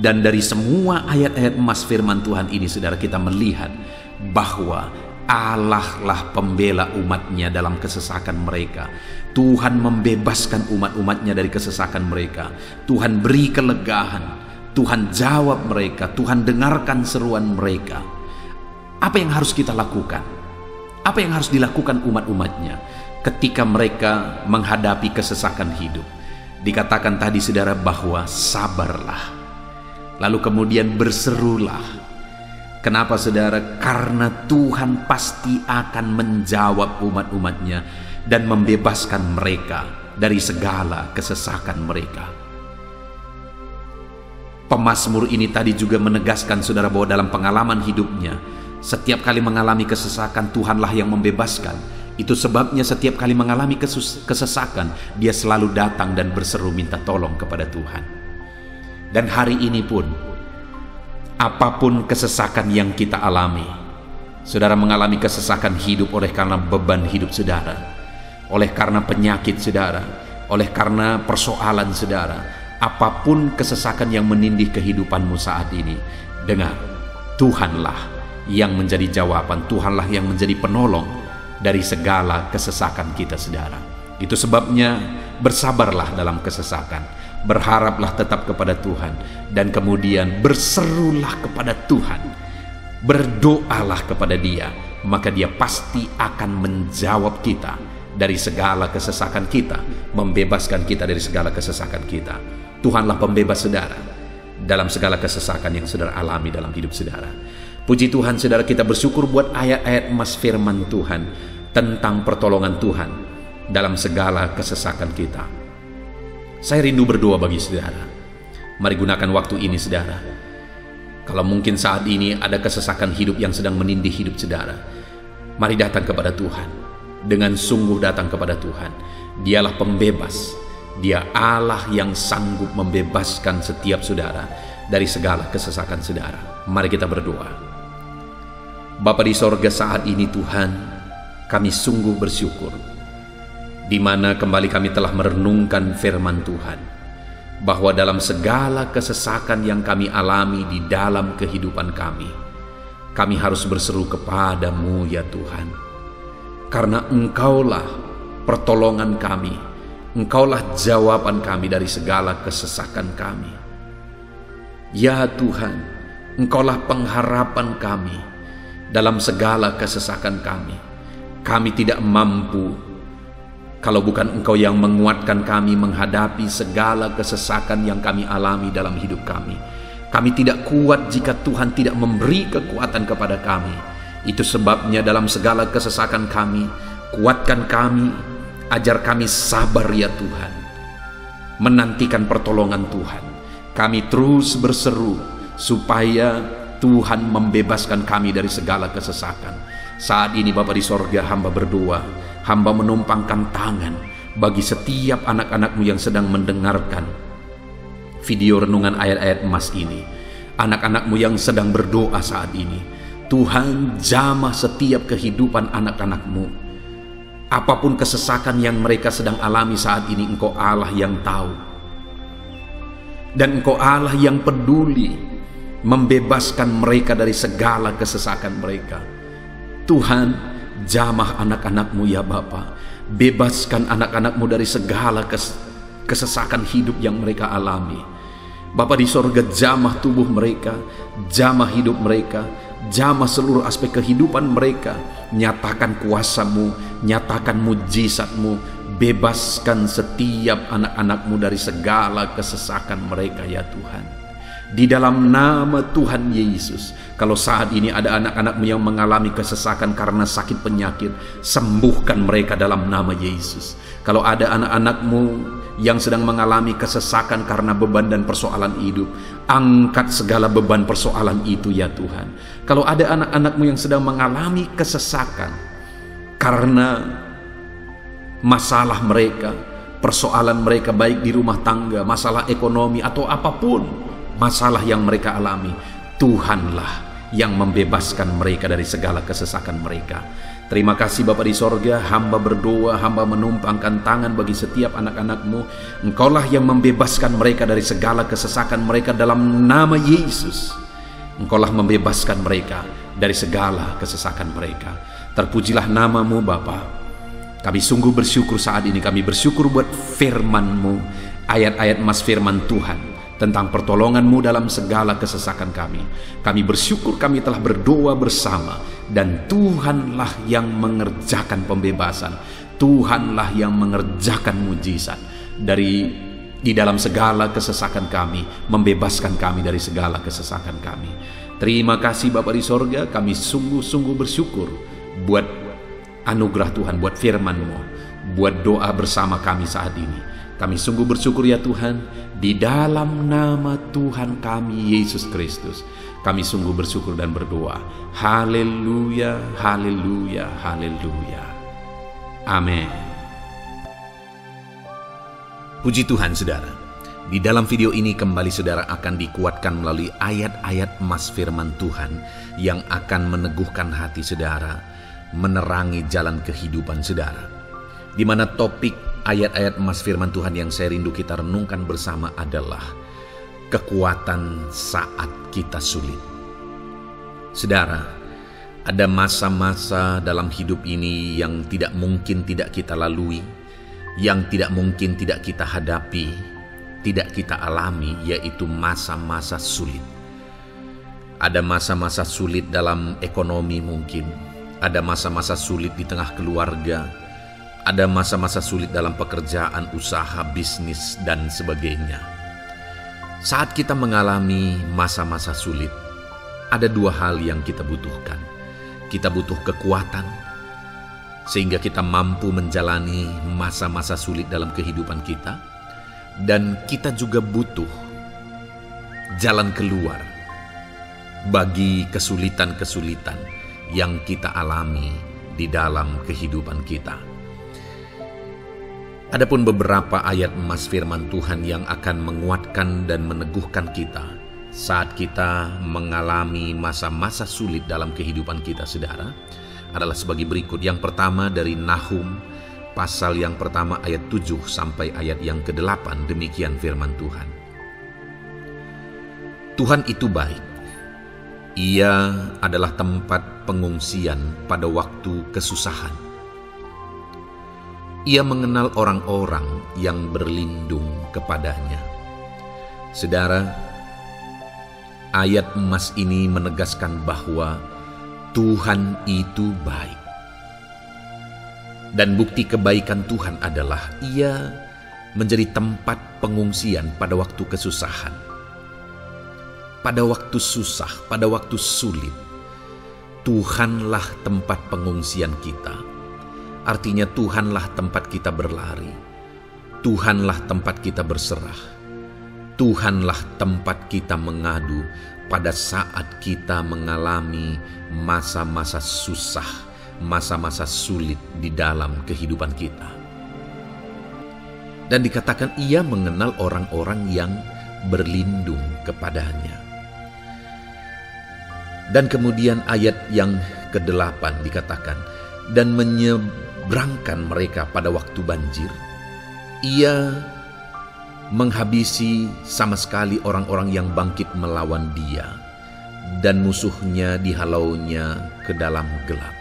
A: Dan dari semua ayat-ayat emas firman Tuhan ini, saudara, kita melihat bahwa Allah lah pembela umatnya dalam kesesakan mereka. Tuhan membebaskan umat-umatnya dari kesesakan mereka. Tuhan beri kelegaan, Tuhan jawab mereka, Tuhan dengarkan seruan mereka. Apa yang harus kita lakukan? Apa yang harus dilakukan umat-umatnya ketika mereka menghadapi kesesakan hidup? Dikatakan tadi saudara bahwa sabarlah, lalu kemudian berserulah. Kenapa saudara? Karena Tuhan pasti akan menjawab umat-umatnya dan membebaskan mereka dari segala kesesakan mereka. Pemazmur ini tadi juga menegaskan saudara bahwa dalam pengalaman hidupnya, setiap kali mengalami kesesakan, Tuhanlah yang membebaskan. Itu sebabnya setiap kali mengalami kesesakan, dia selalu datang dan berseru minta tolong kepada Tuhan. Dan hari ini pun, apapun kesesakan yang kita alami, saudara mengalami kesesakan hidup oleh karena beban hidup saudara, oleh karena penyakit saudara, oleh karena persoalan saudara, apapun kesesakan yang menindih kehidupanmu saat ini, dengar, Tuhanlah yang menjadi jawaban, Tuhanlah yang menjadi penolong dari segala kesesakan kita saudara. Itu sebabnya bersabarlah dalam kesesakan, berharaplah tetap kepada Tuhan, dan kemudian berserulah kepada Tuhan, berdoalah kepada Dia, maka Dia pasti akan menjawab kita dari segala kesesakan kita, membebaskan kita dari segala kesesakan kita. Tuhanlah pembebas saudara dalam segala kesesakan yang saudara alami dalam hidup saudara. Puji Tuhan saudara, kita bersyukur buat ayat-ayat emas firman Tuhan tentang pertolongan Tuhan dalam segala kesesakan kita. Saya rindu berdoa bagi saudara. Mari gunakan waktu ini saudara. Kalau mungkin saat ini ada kesesakan hidup yang sedang menindih hidup saudara, mari datang kepada Tuhan. Dengan sungguh datang kepada Tuhan. Dialah pembebas. Dia Allah yang sanggup membebaskan setiap saudara dari segala kesesakan saudara. Mari kita berdoa. Bapa di sorga, saat ini Tuhan, kami sungguh bersyukur di mana kembali kami telah merenungkan firman Tuhan, bahwa dalam segala kesesakan yang kami alami di dalam kehidupan kami harus berseru kepadamu ya Tuhan, karena Engkaulah pertolongan kami, Engkaulah jawaban kami dari segala kesesakan kami. Ya Tuhan, Engkaulah pengharapan kami dalam segala kesesakan kami. Kami tidak mampu kalau bukan Engkau yang menguatkan kami menghadapi segala kesesakan yang kami alami dalam hidup kami. Kami tidak kuat jika Tuhan tidak memberi kekuatan kepada kami. Itu sebabnya dalam segala kesesakan kami Kuatkan kami, ajar kami sabar ya Tuhan, menantikan pertolongan Tuhan. Kami terus berseru supaya Tuhan membebaskan kami dari segala kesesakan. Saat ini Bapa di sorga, hamba berdoa, hamba menumpangkan tangan bagi setiap anak-anak-Mu yang sedang mendengarkan video renungan ayat-ayat emas ini. Anak-anak-Mu yang sedang berdoa saat ini, Tuhan jamah setiap kehidupan anak-anak-Mu. Apapun kesesakan yang mereka sedang alami saat ini, Engkau Allah yang tahu. Dan Engkau Allah yang peduli membebaskan mereka dari segala kesesakan mereka. Tuhan, jamah anak-anak-Mu ya Bapa. Bebaskan anak-anak-Mu dari segala kesesakan hidup yang mereka alami. Bapa di sorga, jamah tubuh mereka, jamah hidup mereka, jamah seluruh aspek kehidupan mereka. Nyatakan kuasa-Mu, nyatakan mujizat-Mu, bebaskan setiap anak-anak-Mu dari segala kesesakan mereka ya Tuhan. Di dalam nama Tuhan Yesus, kalau saat ini ada anak-anak-Mu yang mengalami kesesakan karena sakit penyakit, sembuhkan mereka dalam nama Yesus. Kalau ada anak-anak-Mu yang sedang mengalami kesesakan karena beban dan persoalan hidup, angkat segala beban persoalan itu ya Tuhan. Kalau ada anak-anak-Mu yang sedang mengalami kesesakan karena masalah mereka, persoalan mereka baik di rumah tangga, masalah ekonomi atau apapun masalah yang mereka alami, Tuhanlah yang membebaskan mereka dari segala kesesakan mereka. Terima kasih Bapa di sorga, hamba berdoa, hamba menumpangkan tangan bagi setiap anak-anak-Mu. Engkaulah yang membebaskan mereka dari segala kesesakan mereka dalam nama Yesus. Engkaulah membebaskan mereka dari segala kesesakan mereka. Terpujilah nama-Mu Bapa. Kami sungguh bersyukur saat ini, kami bersyukur buat firman-Mu, ayat-ayat emas firman Tuhan tentang pertolongan-Mu dalam segala kesesakan kami. Kami bersyukur kami telah berdoa bersama, dan Tuhanlah yang mengerjakan pembebasan, Tuhanlah yang mengerjakan mujizat di dalam segala kesesakan kami, membebaskan kami dari segala kesesakan kami. Terima kasih Bapa di sorga, kami sungguh-sungguh bersyukur buat anugerah Tuhan, buat firman-Mu, buat doa bersama kami saat ini. Kami sungguh bersyukur ya Tuhan, di dalam nama Tuhan kami Yesus Kristus, kami sungguh bersyukur dan berdoa. Haleluya, haleluya, haleluya. Amin. Puji Tuhan saudara, di dalam video ini kembali saudara akan dikuatkan melalui ayat-ayat emas firman Tuhan yang akan meneguhkan hati saudara, menerangi jalan kehidupan saudara. Di mana topik ayat-ayat emas firman Tuhan yang saya rindu kita renungkan bersama adalah kekuatan saat kita sulit. Saudara, ada masa-masa dalam hidup ini yang tidak mungkin tidak kita lalui, yang tidak mungkin tidak kita hadapi, tidak kita alami, yaitu masa-masa sulit. Ada masa-masa sulit dalam ekonomi mungkin, ada masa-masa sulit di tengah keluarga, ada masa-masa sulit dalam pekerjaan, usaha, bisnis, dan sebagainya. Saat kita mengalami masa-masa sulit, ada dua hal yang kita butuhkan. Kita butuh kekuatan, sehingga kita mampu menjalani masa-masa sulit dalam kehidupan kita. Dan kita juga butuh jalan keluar bagi kesulitan-kesulitan yang kita alami di dalam kehidupan kita. Adapun beberapa ayat emas firman Tuhan yang akan menguatkan dan meneguhkan kita saat kita mengalami masa-masa sulit dalam kehidupan kita saudara, adalah sebagai berikut. Yang pertama dari Nahum pasal yang pertama ayat 7 sampai ayat yang ke-8, demikian firman Tuhan. Tuhan itu baik. Ia adalah tempat pengungsian pada waktu kesusahan. Ia mengenal orang-orang yang berlindung kepadanya. Saudara, ayat emas ini menegaskan bahwa Tuhan itu baik. Dan bukti kebaikan Tuhan adalah Ia menjadi tempat pengungsian pada waktu kesusahan. Pada waktu susah, pada waktu sulit, Tuhanlah tempat pengungsian kita. Artinya Tuhanlah tempat kita berlari, Tuhanlah tempat kita berserah, Tuhanlah tempat kita mengadu pada saat kita mengalami masa-masa susah, masa-masa sulit di dalam kehidupan kita. Dan dikatakan ia mengenal orang-orang yang berlindung kepadanya. Dan kemudian ayat yang ke-8 dikatakan, dan menyeberangkan mereka pada waktu banjir. Ia menghabisi sama sekali orang-orang yang bangkit melawan dia, dan musuhnya dihalaunya ke dalam gelap.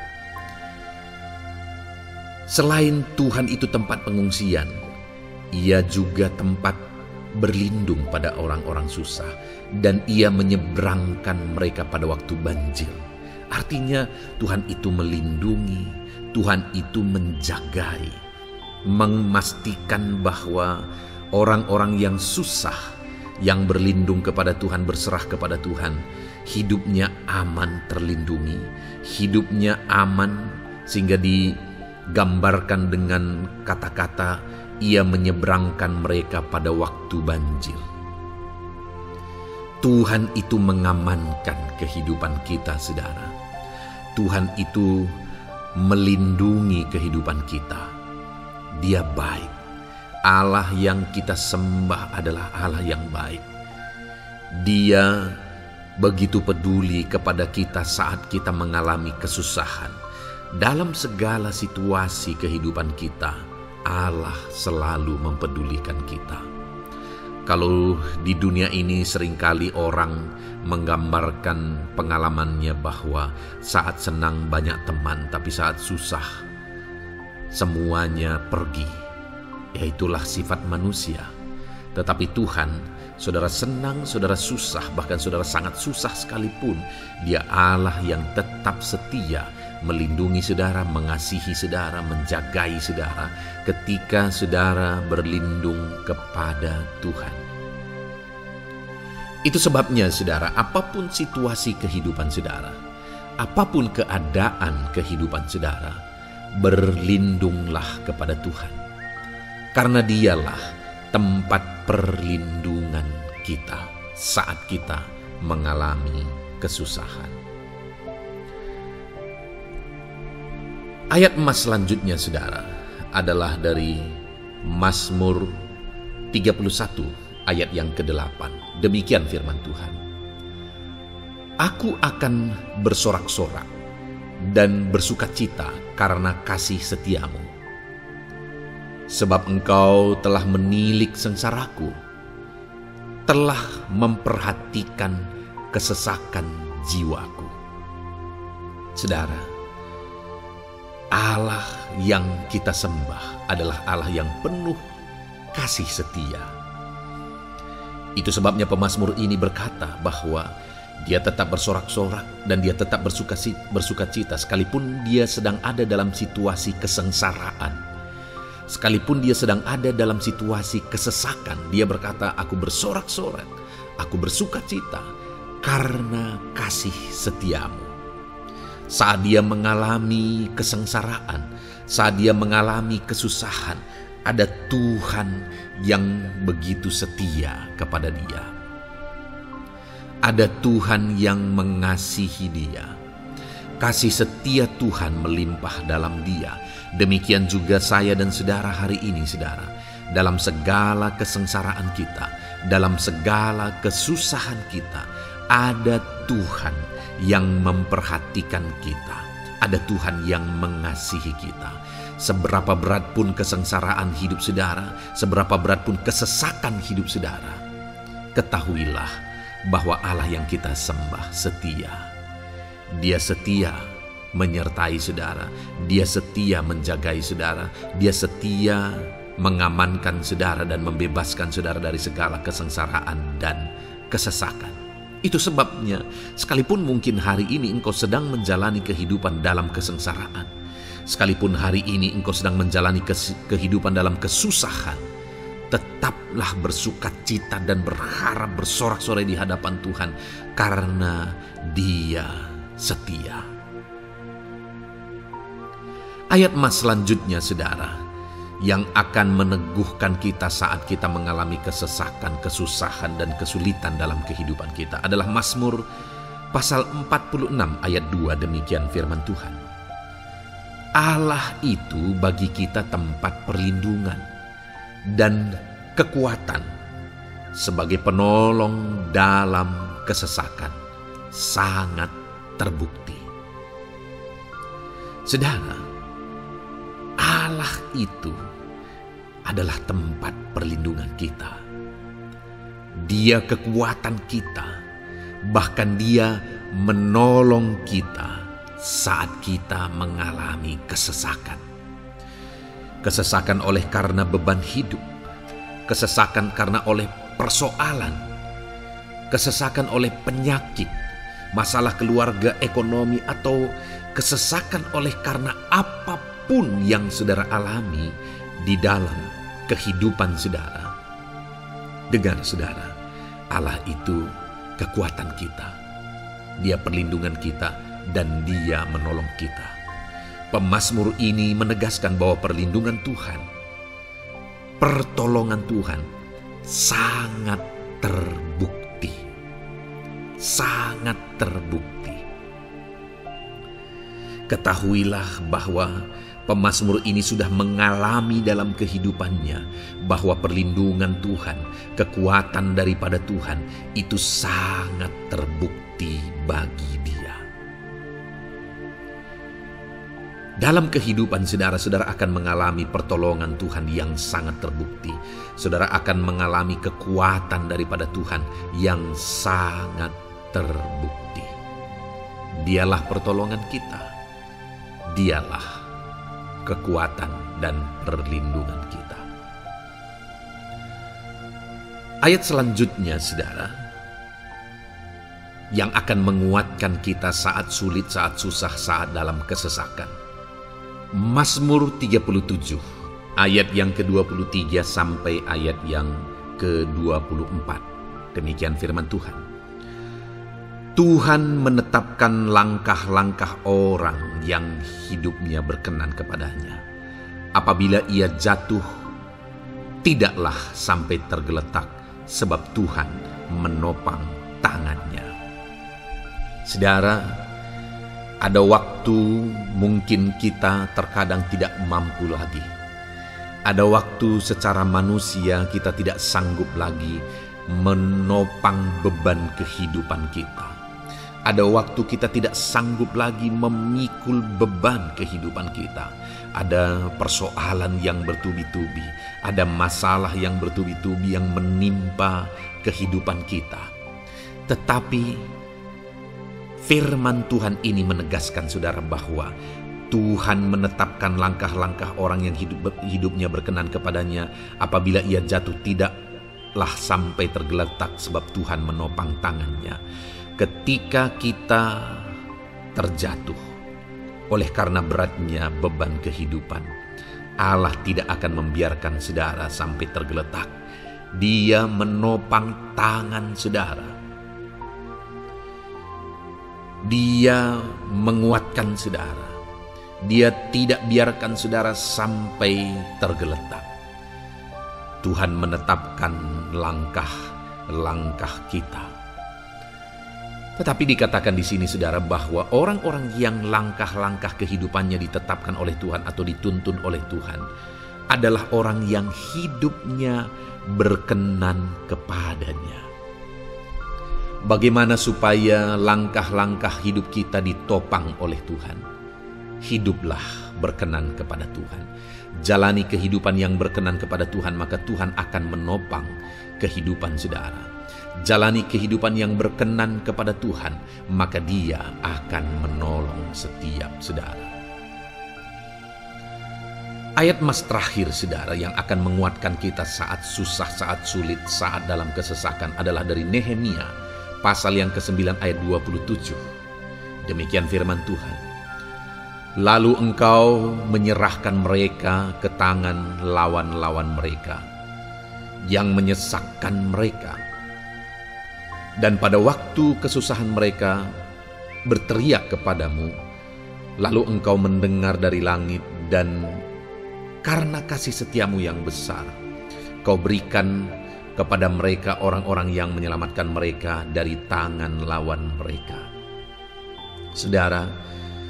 A: Selain Tuhan itu tempat pengungsian, ia juga tempat berlindung pada orang-orang susah, dan ia menyeberangkan mereka pada waktu banjir. Artinya Tuhan itu melindungi, Tuhan itu menjagai, memastikan bahwa orang-orang yang susah, yang berlindung kepada Tuhan, berserah kepada Tuhan, hidupnya aman, terlindungi, hidupnya aman, sehingga digambarkan dengan kata-kata ia menyeberangkan mereka pada waktu banjir. Tuhan itu mengamankan kehidupan kita, saudara. Tuhan itu melindungi kehidupan kita. Dia baik. Allah yang kita sembah adalah Allah yang baik. Dia begitu peduli kepada kita saat kita mengalami kesusahan. Dalam segala situasi kehidupan kita, Allah selalu mempedulikan kita. Kalau di dunia ini seringkali orang menggambarkan pengalamannya bahwa saat senang banyak teman, tapi saat susah semuanya pergi. Ya, itulah sifat manusia. Tetapi Tuhan, saudara senang, saudara susah, bahkan saudara sangat susah sekalipun, Dia Allah yang tetap setia, melindungi saudara, mengasihi saudara, menjagai saudara ketika saudara berlindung kepada Tuhan. Itu sebabnya saudara, apapun situasi kehidupan saudara, apapun keadaan kehidupan saudara, berlindunglah kepada Tuhan. Karena Dialah tempat perlindungan kita saat kita mengalami kesusahan. Ayat emas selanjutnya saudara adalah dari Mazmur 31 ayat yang ke-8. Demikian firman Tuhan. Aku akan bersorak-sorak dan bersukacita karena kasih setiamu. Sebab engkau telah menilik sengsaraku, telah memperhatikan kesesakan jiwaku. Saudara, Allah yang kita sembah adalah Allah yang penuh kasih setia. Itu sebabnya pemazmur ini berkata bahwa dia tetap bersorak-sorak dan dia tetap bersukacita sekalipun dia sedang ada dalam situasi kesengsaraan. Sekalipun dia sedang ada dalam situasi kesesakan, dia berkata, aku bersorak-sorak, aku bersukacita karena kasih setiamu. Saat dia mengalami kesengsaraan, saat dia mengalami kesusahan, ada Tuhan yang begitu setia kepada dia. Ada Tuhan yang mengasihi dia. Kasih setia Tuhan melimpah dalam dia. Demikian juga saya dan saudara hari ini, saudara. Dalam segala kesengsaraan kita, dalam segala kesusahan kita, ada Tuhan yang memperhatikan kita. Ada Tuhan yang mengasihi kita. Seberapa berat pun kesengsaraan hidup saudara, seberapa berat pun kesesakan hidup saudara, ketahuilah bahwa Allah yang kita sembah setia. Dia setia menyertai saudara, Dia setia menjagai saudara, Dia setia mengamankan saudara dan membebaskan saudara dari segala kesengsaraan dan kesesakan. Itu sebabnya sekalipun mungkin hari ini engkau sedang menjalani kehidupan dalam kesengsaraan, sekalipun hari ini engkau sedang menjalani kehidupan dalam kesusahan, tetaplah bersukacita dan berharap, bersorak-sorai di hadapan Tuhan karena Dia setia. Ayat mas selanjutnya saudara, yang akan meneguhkan kita saat kita mengalami kesesakan, kesusahan, dan kesulitan dalam kehidupan kita adalah Mazmur pasal 46 ayat 2. Demikian firman Tuhan. Allah itu bagi kita tempat perlindungan dan kekuatan sebagai penolong dalam kesesakan, sangat terbukti. Saudara, Allah itu adalah tempat perlindungan kita. Dia kekuatan kita, bahkan Dia menolong kita saat kita mengalami kesesakan. Kesesakan oleh karena beban hidup, kesesakan karena oleh persoalan, kesesakan oleh penyakit, masalah keluarga, ekonomi, atau kesesakan oleh karena apapun yang saudara alami di dalam kehidupan saudara. Dengar saudara, Allah itu kekuatan kita. Dia perlindungan kita dan Dia menolong kita. Pemazmur ini menegaskan bahwa perlindungan Tuhan, pertolongan Tuhan sangat terbukti. Sangat terbukti. Ketahuilah bahwa pemazmur ini sudah mengalami dalam kehidupannya bahwa perlindungan Tuhan, kekuatan daripada Tuhan itu sangat terbukti bagi dia. Dalam kehidupan saudara akan mengalami pertolongan Tuhan yang sangat terbukti. Saudara akan mengalami kekuatan daripada Tuhan yang sangat terbukti. Dialah pertolongan kita. Dialah kekuatan dan perlindungan kita. Ayat selanjutnya saudara, yang akan menguatkan kita saat sulit, saat susah, saat dalam kesesakan. Mazmur 37 ayat yang ke-23 sampai ayat yang ke-24. Demikian firman Tuhan. Tuhan menetapkan langkah-langkah orang yang hidupnya berkenan kepadanya. Apabila ia jatuh, tidaklah sampai tergeletak, sebab Tuhan menopang tangannya. Saudara, ada waktu mungkin kita terkadang tidak mampu lagi. Ada waktu secara manusia kita tidak sanggup lagi menopang beban kehidupan kita. Ada waktu kita tidak sanggup lagi memikul beban kehidupan kita. Ada persoalan yang bertubi-tubi, ada masalah yang bertubi-tubi yang menimpa kehidupan kita. Tetapi firman Tuhan ini menegaskan saudara bahwa Tuhan menetapkan langkah-langkah orang yang hidupnya berkenan kepadanya. Apabila ia jatuh, tidaklah sampai tergeletak, sebab Tuhan menopang tangannya. Ketika kita terjatuh oleh karena beratnya beban kehidupan, Allah tidak akan membiarkan saudara sampai tergeletak. Dia menopang tangan saudara. Dia menguatkan saudara. Dia tidak biarkan saudara sampai tergeletak. Tuhan menetapkan langkah-langkah kita. Tetapi dikatakan di sini saudara bahwa orang-orang yang langkah-langkah kehidupannya ditetapkan oleh Tuhan atau dituntun oleh Tuhan adalah orang yang hidupnya berkenan kepadanya. Bagaimana supaya langkah-langkah hidup kita ditopang oleh Tuhan? Hiduplah berkenan kepada Tuhan. Jalani kehidupan yang berkenan kepada Tuhan, maka Tuhan akan menopang kehidupan saudara. Jalani kehidupan yang berkenan kepada Tuhan, maka Dia akan menolong setiap saudara. Ayat mas terakhir saudara yang akan menguatkan kita saat susah, saat sulit, saat dalam kesesakan adalah dari Nehemia pasal yang ke-9 ayat 27. Demikian firman Tuhan. Lalu engkau menyerahkan mereka ke tangan lawan-lawan mereka yang menyesakkan mereka. Dan pada waktu kesusahan mereka berteriak kepadamu, lalu engkau mendengar dari langit Dan karena kasih setiamu yang besar, Kau berikan kepada mereka orang-orang yang menyelamatkan mereka dari tangan lawan mereka. Saudara,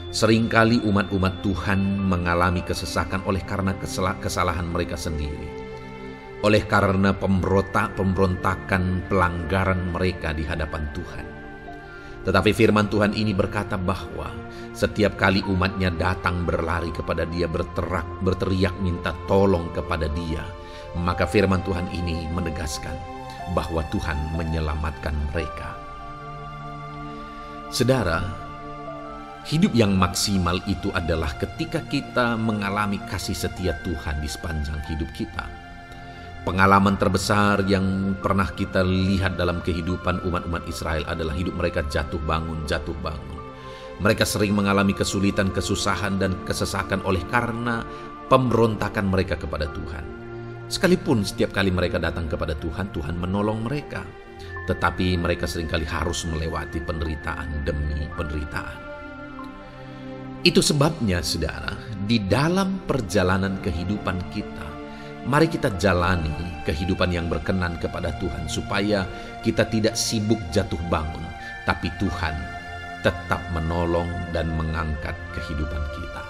A: seringkali umat-umat Tuhan mengalami kesesakan oleh karena kesalahan mereka sendiri. Oleh karena pemberontakan, pelanggaran mereka di hadapan Tuhan. Tetapi firman Tuhan ini berkata bahwa setiap kali umatnya datang berlari kepada Dia, berteriak minta tolong kepada Dia, maka firman Tuhan ini menegaskan bahwa Tuhan menyelamatkan mereka. Saudara, hidup yang maksimal itu adalah ketika kita mengalami kasih setia Tuhan di sepanjang hidup kita. Pengalaman terbesar yang pernah kita lihat dalam kehidupan umat-umat Israel adalah hidup mereka jatuh bangun. Mereka sering mengalami kesulitan, kesusahan, dan kesesakan oleh karena pemberontakan mereka kepada Tuhan. Sekalipun setiap kali mereka datang kepada Tuhan, Tuhan menolong mereka. Tetapi mereka seringkali harus melewati penderitaan demi penderitaan. Itu sebabnya, saudara, di dalam perjalanan kehidupan kita, mari kita jalani kehidupan yang berkenan kepada Tuhan, supaya kita tidak sibuk jatuh bangun, tapi Tuhan tetap menolong dan mengangkat kehidupan kita.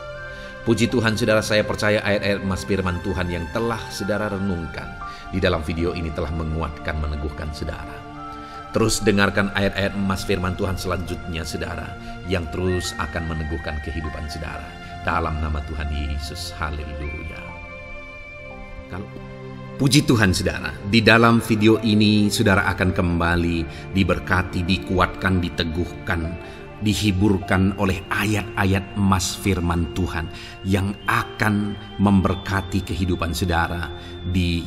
A: Puji Tuhan, saudara, saya percaya ayat-ayat emas firman Tuhan yang telah saudara renungkan di dalam video ini telah menguatkan, meneguhkan saudara. Terus dengarkan ayat-ayat emas firman Tuhan selanjutnya, saudara, yang terus akan meneguhkan kehidupan saudara. Dalam nama Tuhan Yesus, haleluya. Puji Tuhan, saudara, di dalam video ini saudara akan kembali diberkati, dikuatkan, diteguhkan, dihiburkan oleh ayat-ayat emas firman Tuhan yang akan memberkati kehidupan saudara di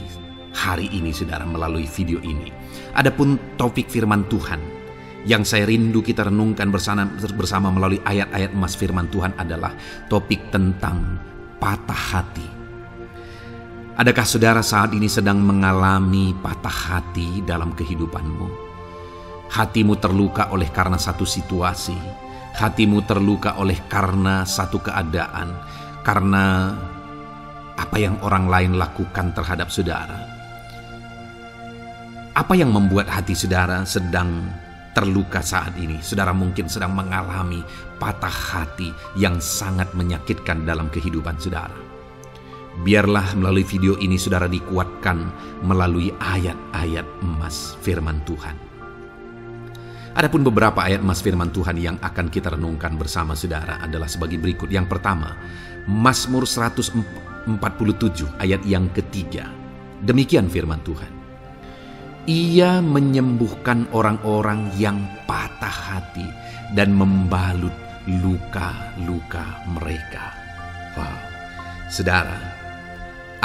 A: hari ini, saudara, melalui video ini. Adapun topik firman Tuhan yang saya rindu kita renungkan bersama melalui ayat-ayat emas firman Tuhan adalah topik tentang patah hati. Adakah saudara saat ini sedang mengalami patah hati dalam kehidupanmu? Hatimu terluka oleh karena satu situasi, hatimu terluka oleh karena satu keadaan, karena apa yang orang lain lakukan terhadap saudara. Apa yang membuat hati saudara sedang terluka saat ini? Saudara mungkin sedang mengalami patah hati yang sangat menyakitkan dalam kehidupan saudara. Biarlah melalui video ini saudara dikuatkan melalui ayat-ayat emas firman Tuhan. Adapun beberapa ayat emas firman Tuhan yang akan kita renungkan bersama saudara adalah sebagai berikut. Yang pertama, Mazmur 147 ayat yang ketiga. Demikian firman Tuhan. Ia menyembuhkan orang-orang yang patah hati dan membalut luka-luka mereka. Wow, saudara,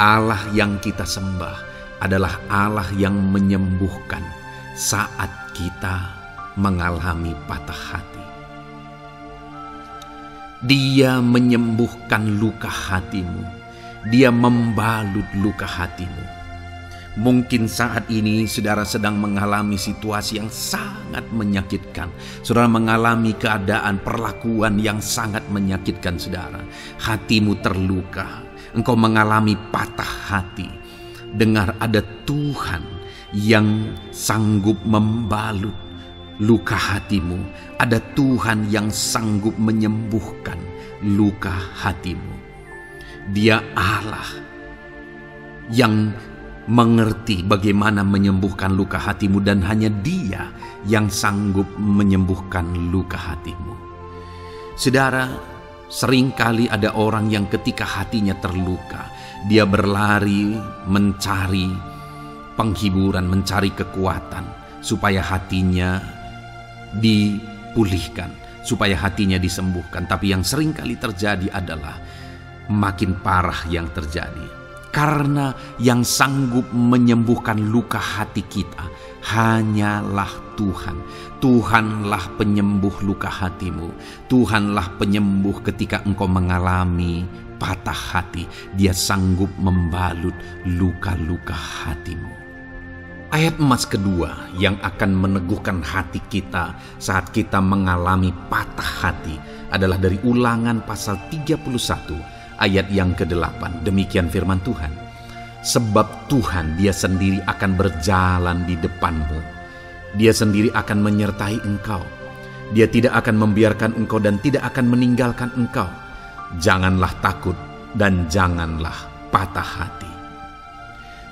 A: Allah yang kita sembah adalah Allah yang menyembuhkan saat kita mengalami patah hati. Dia menyembuhkan luka hatimu. Dia membalut luka hatimu. Mungkin saat ini saudara sedang mengalami situasi yang sangat menyakitkan. Saudara mengalami keadaan, perlakuan yang sangat menyakitkan saudara. Hatimu terluka. Engkau mengalami patah hati. Dengar, ada Tuhan yang sanggup membalut luka hatimu. Ada Tuhan yang sanggup menyembuhkan luka hatimu. Dia Allah yang mengerti bagaimana menyembuhkan luka hatimu, dan hanya Dia yang sanggup menyembuhkan luka hatimu. Saudara, seringkali ada orang yang ketika hatinya terluka, dia berlari mencari penghiburan, mencari kekuatan supaya hatinya dipulihkan, supaya hatinya disembuhkan. Tapi yang seringkali terjadi adalah makin parah yang terjadi. Karena yang sanggup menyembuhkan luka hati kita hanyalah Tuhan. Tuhanlah penyembuh luka hatimu. Tuhanlah penyembuh ketika engkau mengalami patah hati. Dia sanggup membalut luka-luka hatimu. Ayat emas kedua yang akan meneguhkan hati kita saat kita mengalami patah hati adalah dari Ulangan pasal 31 ayat yang ke-8. Demikian firman Tuhan. Sebab Tuhan dia sendiri akan berjalan di depanmu. Dia sendiri akan menyertai engkau. Dia tidak akan membiarkan engkau dan tidak akan meninggalkan engkau. Janganlah takut dan janganlah patah hati.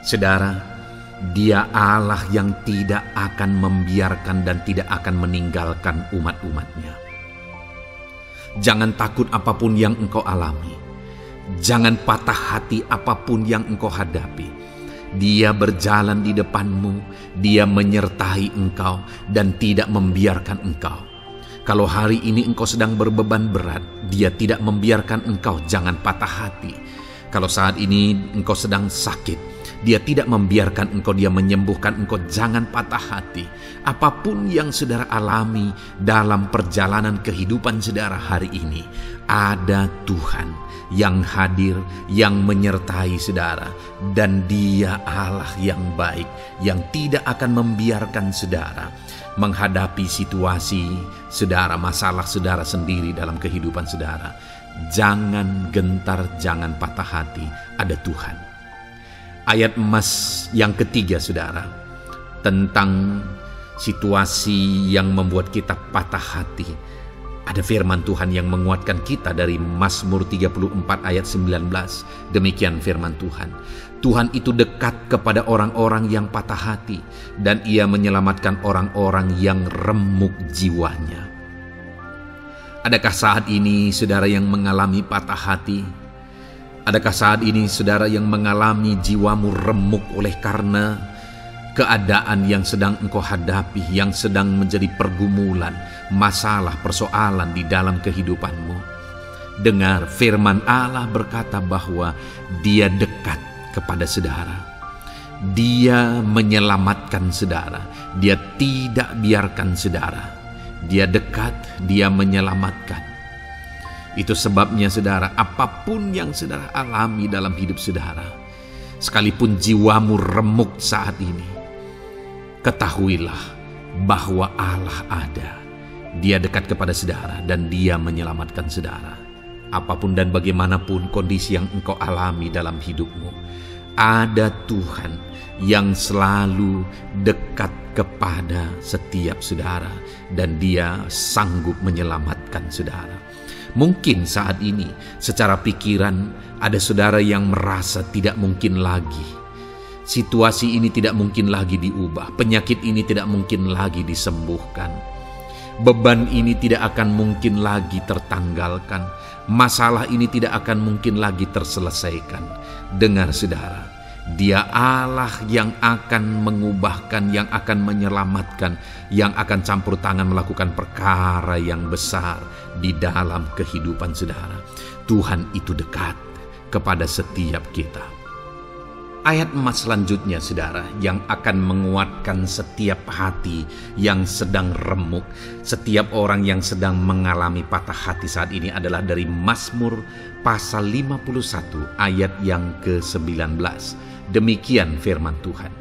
A: Saudara, Dia Allah yang tidak akan membiarkan dan tidak akan meninggalkan umat-umatnya. Jangan takut apapun yang engkau alami. Jangan patah hati apapun yang engkau hadapi. Dia berjalan di depanmu, Dia menyertai engkau dan tidak membiarkan engkau. Kalau hari ini engkau sedang berbeban berat, Dia tidak membiarkan engkau, jangan patah hati. Kalau saat ini engkau sedang sakit, Dia tidak membiarkan engkau, Dia menyembuhkan engkau, jangan patah hati. Apapun yang saudara alami dalam perjalanan kehidupan saudara hari ini, ada Tuhan yang hadir, yang menyertai saudara. Dan Dia Allah yang baik, yang tidak akan membiarkan saudara menghadapi situasi saudara, masalah saudara sendiri dalam kehidupan saudara. Jangan gentar, jangan patah hati, ada Tuhan. Ayat emas yang ketiga saudara, tentang situasi yang membuat kita patah hati. Ada firman Tuhan yang menguatkan kita dari Mazmur 34 ayat 19. Demikian firman Tuhan. Tuhan itu dekat kepada orang-orang yang patah hati, dan Ia menyelamatkan orang-orang yang remuk jiwanya. Adakah saat ini saudara yang mengalami patah hati? Adakah saat ini saudara yang mengalami jiwamu remuk oleh karena keadaan yang sedang engkau hadapi, yang sedang menjadi pergumulan, masalah, persoalan di dalam kehidupanmu? Dengar, firman Allah berkata bahwa Dia dekat kepada saudara. Dia menyelamatkan saudara. Dia tidak biarkan saudara. Dia dekat, Dia menyelamatkan. Itu sebabnya saudara, apapun yang saudara alami dalam hidup saudara, sekalipun jiwamu remuk saat ini, ketahuilah bahwa Allah ada. Dia dekat kepada saudara dan Dia menyelamatkan saudara. Apapun dan bagaimanapun kondisi yang engkau alami dalam hidupmu, ada Tuhan yang selalu dekat kepada setiap saudara dan Dia sanggup menyelamatkan saudara. Mungkin saat ini secara pikiran ada saudara yang merasa tidak mungkin lagi. Situasi ini tidak mungkin lagi diubah. Penyakit ini tidak mungkin lagi disembuhkan. Beban ini tidak akan mungkin lagi tertanggalkan. Masalah ini tidak akan mungkin lagi terselesaikan. Dengar saudara, Dia Allah yang akan mengubahkan, yang akan menyelamatkan, yang akan campur tangan melakukan perkara yang besar di dalam kehidupan saudara. Tuhan itu dekat kepada setiap kita. Ayat emas selanjutnya saudara, yang akan menguatkan setiap hati yang sedang remuk, setiap orang yang sedang mengalami patah hati saat ini adalah dari Mazmur pasal 51 ayat yang ke-19. Demikian firman Tuhan.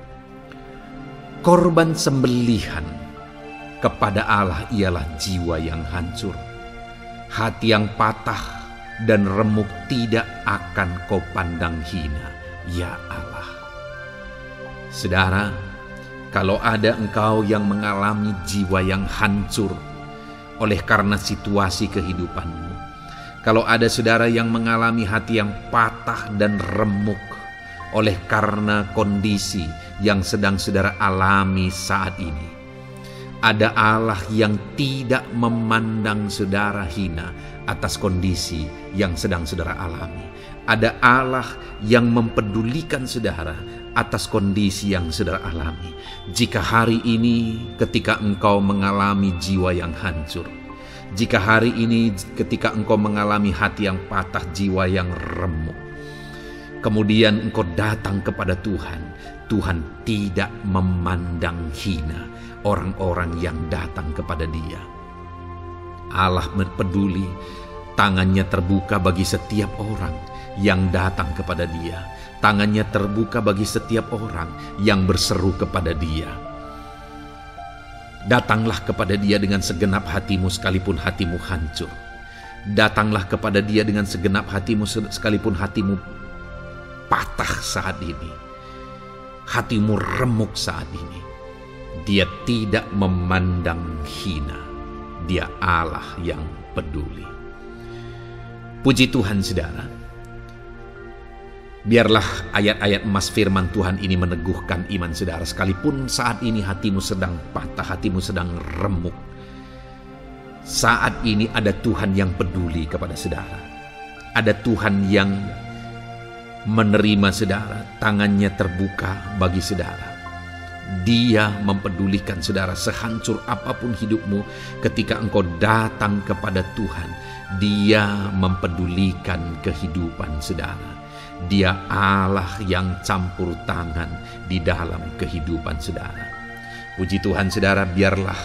A: Korban sembelihan kepada Allah ialah jiwa yang hancur. Hati yang patah dan remuk tidak akan kau pandang hina, ya Allah. Saudara, kalau ada engkau yang mengalami jiwa yang hancur oleh karena situasi kehidupanmu, kalau ada saudara yang mengalami hati yang patah dan remuk oleh karena kondisi yang sedang saudara alami saat ini, ada Allah yang tidak memandang saudara hina atas kondisi yang sedang saudara alami. Ada Allah yang mempedulikan saudara atas kondisi yang saudara alami. Jika hari ini ketika engkau mengalami jiwa yang hancur, jika hari ini ketika engkau mengalami hati yang patah, jiwa yang remuk, kemudian engkau datang kepada Tuhan, Tuhan tidak memandang hina orang-orang yang datang kepada Dia. Allah peduli, tangannya terbuka bagi setiap orang yang datang kepada Dia. Tangannya terbuka bagi setiap orang yang berseru kepada Dia. Datanglah kepada Dia dengan segenap hatimu sekalipun hatimu hancur. Datanglah kepada Dia dengan segenap hatimu, sekalipun hatimu patah saat ini, hatimu remuk saat ini. Dia tidak memandang hina. Dia Allah yang peduli. Puji Tuhan, saudara. Biarlah ayat-ayat emas firman Tuhan ini meneguhkan iman saudara, sekalipun saat ini hatimu sedang patah, hatimu sedang remuk. Saat ini ada Tuhan yang peduli kepada saudara. Ada Tuhan yang menerima saudara, tangannya terbuka bagi saudara. Dia mempedulikan saudara sehancur apapun hidupmu. Ketika engkau datang kepada Tuhan, Dia mempedulikan kehidupan saudara. Dia Allah yang campur tangan di dalam kehidupan saudara. Puji Tuhan, saudara, biarlah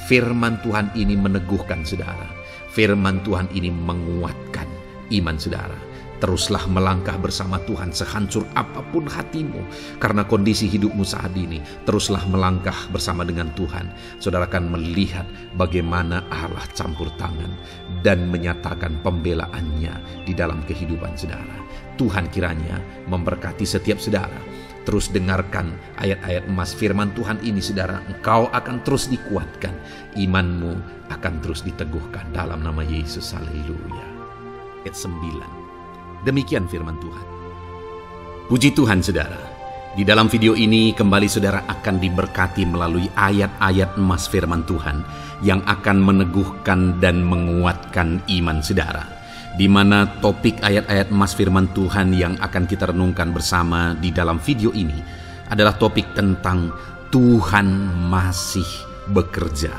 A: firman Tuhan ini meneguhkan saudara. Firman Tuhan ini menguatkan iman saudara. Teruslah melangkah bersama Tuhan sehancur apapun hatimu karena kondisi hidupmu saat ini. Teruslah melangkah bersama dengan Tuhan. Saudara akan melihat bagaimana Allah campur tangan dan menyatakan pembelaannya di dalam kehidupan saudara. Tuhan kiranya memberkati setiap saudara. Terus dengarkan ayat-ayat emas firman Tuhan ini, saudara. Engkau akan terus dikuatkan. Imanmu akan terus diteguhkan dalam nama Yesus. Haleluya. Ayat 9. Demikian firman Tuhan. Puji Tuhan, saudara. Di dalam video ini kembali saudara akan diberkati melalui ayat-ayat emas firman Tuhan yang akan meneguhkan dan menguatkan iman saudara. Di mana topik ayat-ayat emas firman Tuhan yang akan kita renungkan bersama di dalam video ini adalah topik tentang Tuhan masih bekerja.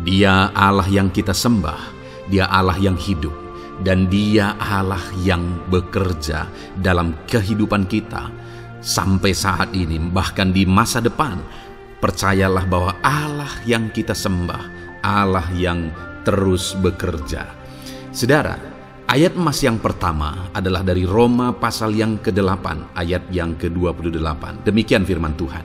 A: Dia Allah yang kita sembah, Dia Allah yang hidup, dan Dia Allah yang bekerja dalam kehidupan kita sampai saat ini, bahkan di masa depan. Percayalah bahwa Allah yang kita sembah, Allah yang terus bekerja. Saudara, ayat emas yang pertama adalah dari Roma pasal yang ke-8 ayat yang ke-28. Demikian firman Tuhan.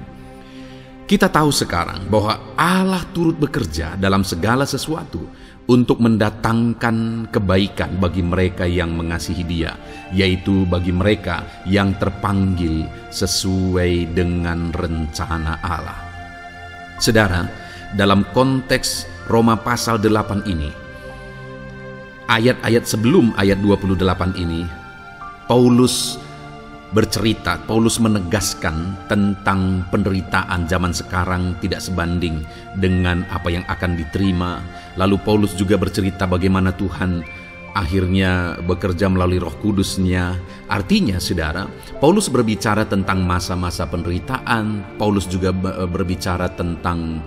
A: Kita tahu sekarang bahwa Allah turut bekerja dalam segala sesuatu untuk mendatangkan kebaikan bagi mereka yang mengasihi Dia, yaitu bagi mereka yang terpanggil sesuai dengan rencana Allah. Saudara, dalam konteks Roma pasal 8 ini, ayat-ayat sebelum ayat 28 ini, Paulus menegaskan tentang penderitaan zaman sekarang tidak sebanding dengan apa yang akan diterima. Lalu Paulus juga bercerita bagaimana Tuhan akhirnya bekerja melalui Roh Kudus-Nya. Artinya, saudara, Paulus berbicara tentang masa-masa penderitaan. Paulus juga berbicara tentang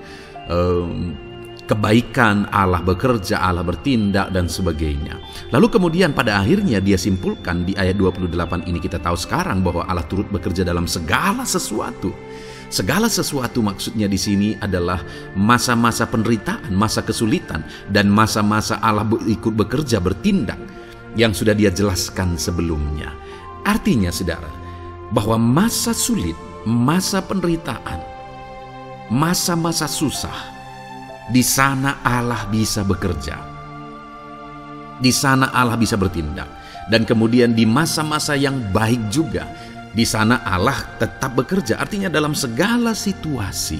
A: kebaikan, Allah bekerja, Allah bertindak, dan sebagainya. Lalu kemudian pada akhirnya dia simpulkan di ayat 28 ini, kita tahu sekarang bahwa Allah turut bekerja dalam segala sesuatu. Segala sesuatu maksudnya di sini adalah masa-masa penderitaan, masa kesulitan, dan masa-masa Allah ikut bekerja, bertindak, yang sudah Dia jelaskan sebelumnya. Artinya, saudara, bahwa masa sulit, masa penderitaan, masa-masa susah, di sana Allah bisa bekerja. Di sana Allah bisa bertindak. Dan kemudian di masa-masa yang baik juga, di sana Allah tetap bekerja. Artinya dalam segala situasi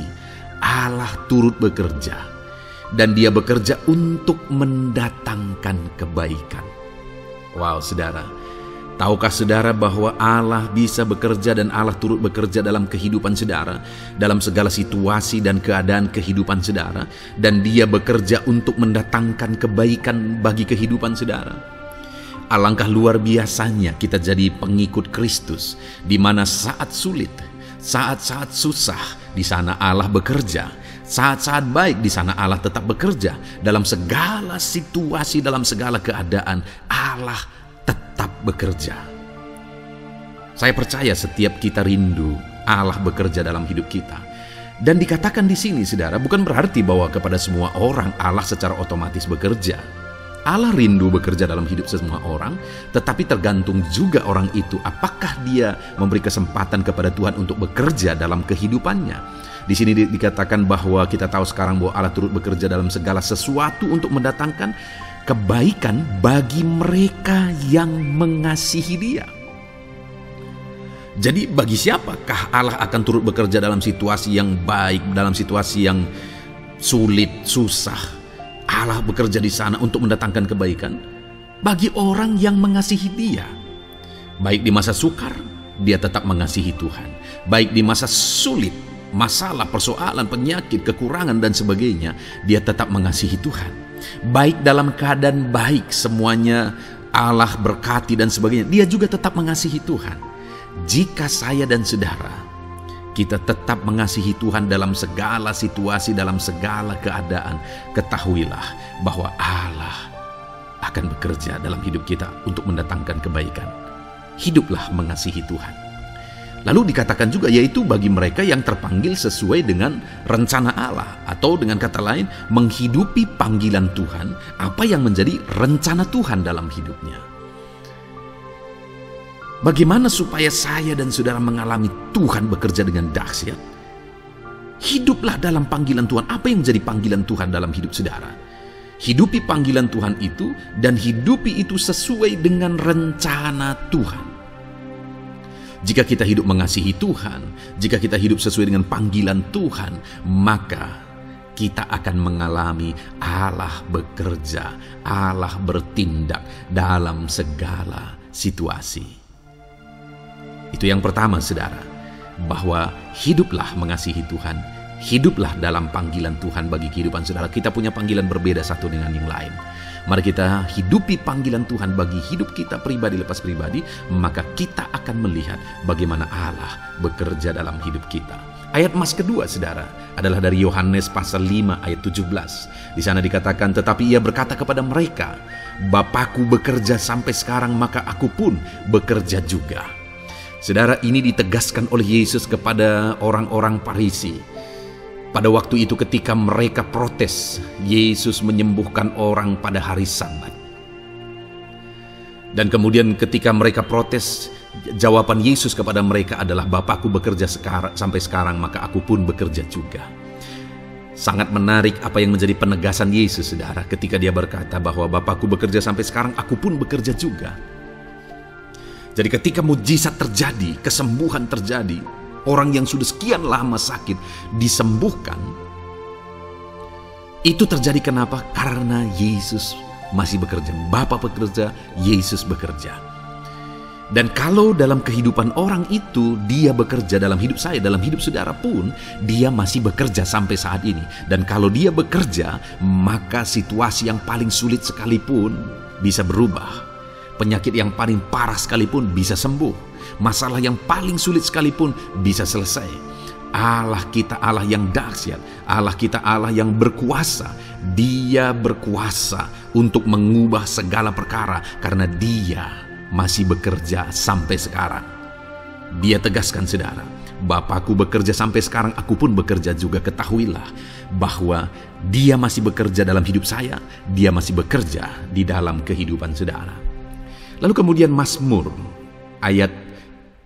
A: Allah turut bekerja. Dan Dia bekerja untuk mendatangkan kebaikan. Wow, saudara. Tahukah saudara bahwa Allah bisa bekerja dan Allah turut bekerja dalam kehidupan saudara, dalam segala situasi dan keadaan kehidupan saudara, dan Dia bekerja untuk mendatangkan kebaikan bagi kehidupan saudara? Alangkah luar biasanya kita jadi pengikut Kristus, di mana saat sulit, saat-saat susah, di sana Allah bekerja. Saat-saat baik, di sana Allah tetap bekerja. Dalam segala situasi, dalam segala keadaan, Allah tetap bekerja. Saya percaya setiap kita rindu Allah bekerja dalam hidup kita. Dan dikatakan di sini, saudara, bukan berarti bahwa kepada semua orang Allah secara otomatis bekerja. Allah rindu bekerja dalam hidup semua orang, tetapi tergantung juga orang itu apakah dia memberi kesempatan kepada Tuhan untuk bekerja dalam kehidupannya. Di sini dikatakan bahwa kita tahu sekarang bahwa Allah turut bekerja dalam segala sesuatu untuk mendatangkan kebaikan bagi mereka yang mengasihi Dia. Jadi bagi siapakah Allah akan turut bekerja dalam situasi yang baik, dalam situasi yang sulit, susah? Allah bekerja di sana untuk mendatangkan kebaikan bagi orang yang mengasihi Dia. Baik di masa sukar, dia tetap mengasihi Tuhan. Baik di masa sulit, masalah, persoalan, penyakit, kekurangan dan sebagainya, dia tetap mengasihi Tuhan. Baik dalam keadaan baik, semuanya Allah berkati dan sebagainya, dia juga tetap mengasihi Tuhan. Jika saya dan saudara, kita tetap mengasihi Tuhan dalam segala situasi, dalam segala keadaan, ketahuilah bahwa Allah akan bekerja dalam hidup kita untuk mendatangkan kebaikan. Hiduplah mengasihi Tuhan. Lalu dikatakan juga, yaitu bagi mereka yang terpanggil sesuai dengan rencana Allah, atau dengan kata lain, menghidupi panggilan Tuhan, apa yang menjadi rencana Tuhan dalam hidupnya. Bagaimana supaya saya dan saudara mengalami Tuhan bekerja dengan dahsyat? Hiduplah dalam panggilan Tuhan. Apa yang menjadi panggilan Tuhan dalam hidup saudara? Hidupi panggilan Tuhan itu, dan hidupi itu sesuai dengan rencana Tuhan. Jika kita hidup mengasihi Tuhan, jika kita hidup sesuai dengan panggilan Tuhan, maka kita akan mengalami Allah bekerja, Allah bertindak dalam segala situasi. Itu yang pertama, saudara, bahwa hiduplah mengasihi Tuhan, hiduplah dalam panggilan Tuhan bagi kehidupan saudara. Kita punya panggilan berbeda satu dengan yang lain. Mari kita hidupi panggilan Tuhan bagi hidup kita pribadi lepas pribadi, maka kita akan melihat bagaimana Allah bekerja dalam hidup kita. Ayat emas kedua, saudara, adalah dari Yohanes pasal 5 ayat 17. Di sana dikatakan, tetapi ia berkata kepada mereka, Bapakku bekerja sampai sekarang, maka aku pun bekerja juga. Saudara, ini ditegaskan oleh Yesus kepada orang-orang Farisi. Pada waktu itu ketika mereka protes, Yesus menyembuhkan orang pada hari Sabat. Dan kemudian ketika mereka protes, jawaban Yesus kepada mereka adalah, Bapakku bekerja sampai sekarang, maka aku pun bekerja juga. Sangat menarik apa yang menjadi penegasan Yesus, saudara, ketika dia berkata bahwa Bapakku bekerja sampai sekarang, aku pun bekerja juga. Jadi ketika mujizat terjadi, kesembuhan terjadi, orang yang sudah sekian lama sakit disembuhkan, itu terjadi kenapa? Karena Yesus masih bekerja. Bapa bekerja, Yesus bekerja. Dan kalau dalam kehidupan orang itu dia bekerja, dalam hidup saya, dalam hidup saudara pun, dia masih bekerja sampai saat ini. Dan kalau dia bekerja, maka situasi yang paling sulit sekalipun bisa berubah. Penyakit yang paling parah sekalipun bisa sembuh. Masalah yang paling sulit sekalipun bisa selesai. Allah kita Allah yang dahsyat. Allah kita Allah yang berkuasa. Dia berkuasa untuk mengubah segala perkara karena Dia masih bekerja sampai sekarang. Dia tegaskan, saudara, Bapakku bekerja sampai sekarang, aku pun bekerja juga. Ketahuilah bahwa Dia masih bekerja dalam hidup saya. Dia masih bekerja di dalam kehidupan saudara. Lalu kemudian Mazmur ayat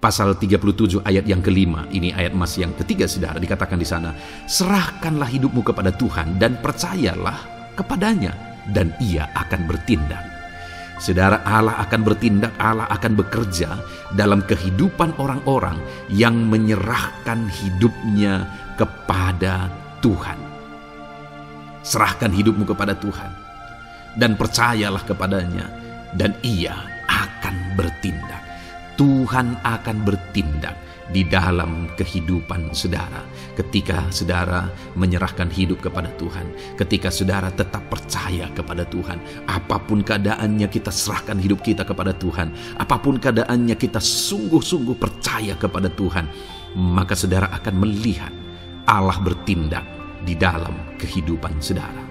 A: pasal 37 ayat yang kelima, ini ayat emas yang ketiga, saudara, dikatakan di sana, serahkanlah hidupmu kepada Tuhan dan percayalah kepadanya dan Ia akan bertindak. Saudara, Allah akan bertindak, Allah akan bekerja dalam kehidupan orang-orang yang menyerahkan hidupnya kepada Tuhan. Serahkan hidupmu kepada Tuhan dan percayalah kepadanya dan Ia akan bertindak. Tuhan akan bertindak di dalam kehidupan saudara ketika saudara menyerahkan hidup kepada Tuhan, ketika saudara tetap percaya kepada Tuhan. Apapun keadaannya, kita serahkan hidup kita kepada Tuhan. Apapun keadaannya, kita sungguh-sungguh percaya kepada Tuhan, maka saudara akan melihat Allah bertindak di dalam kehidupan saudara.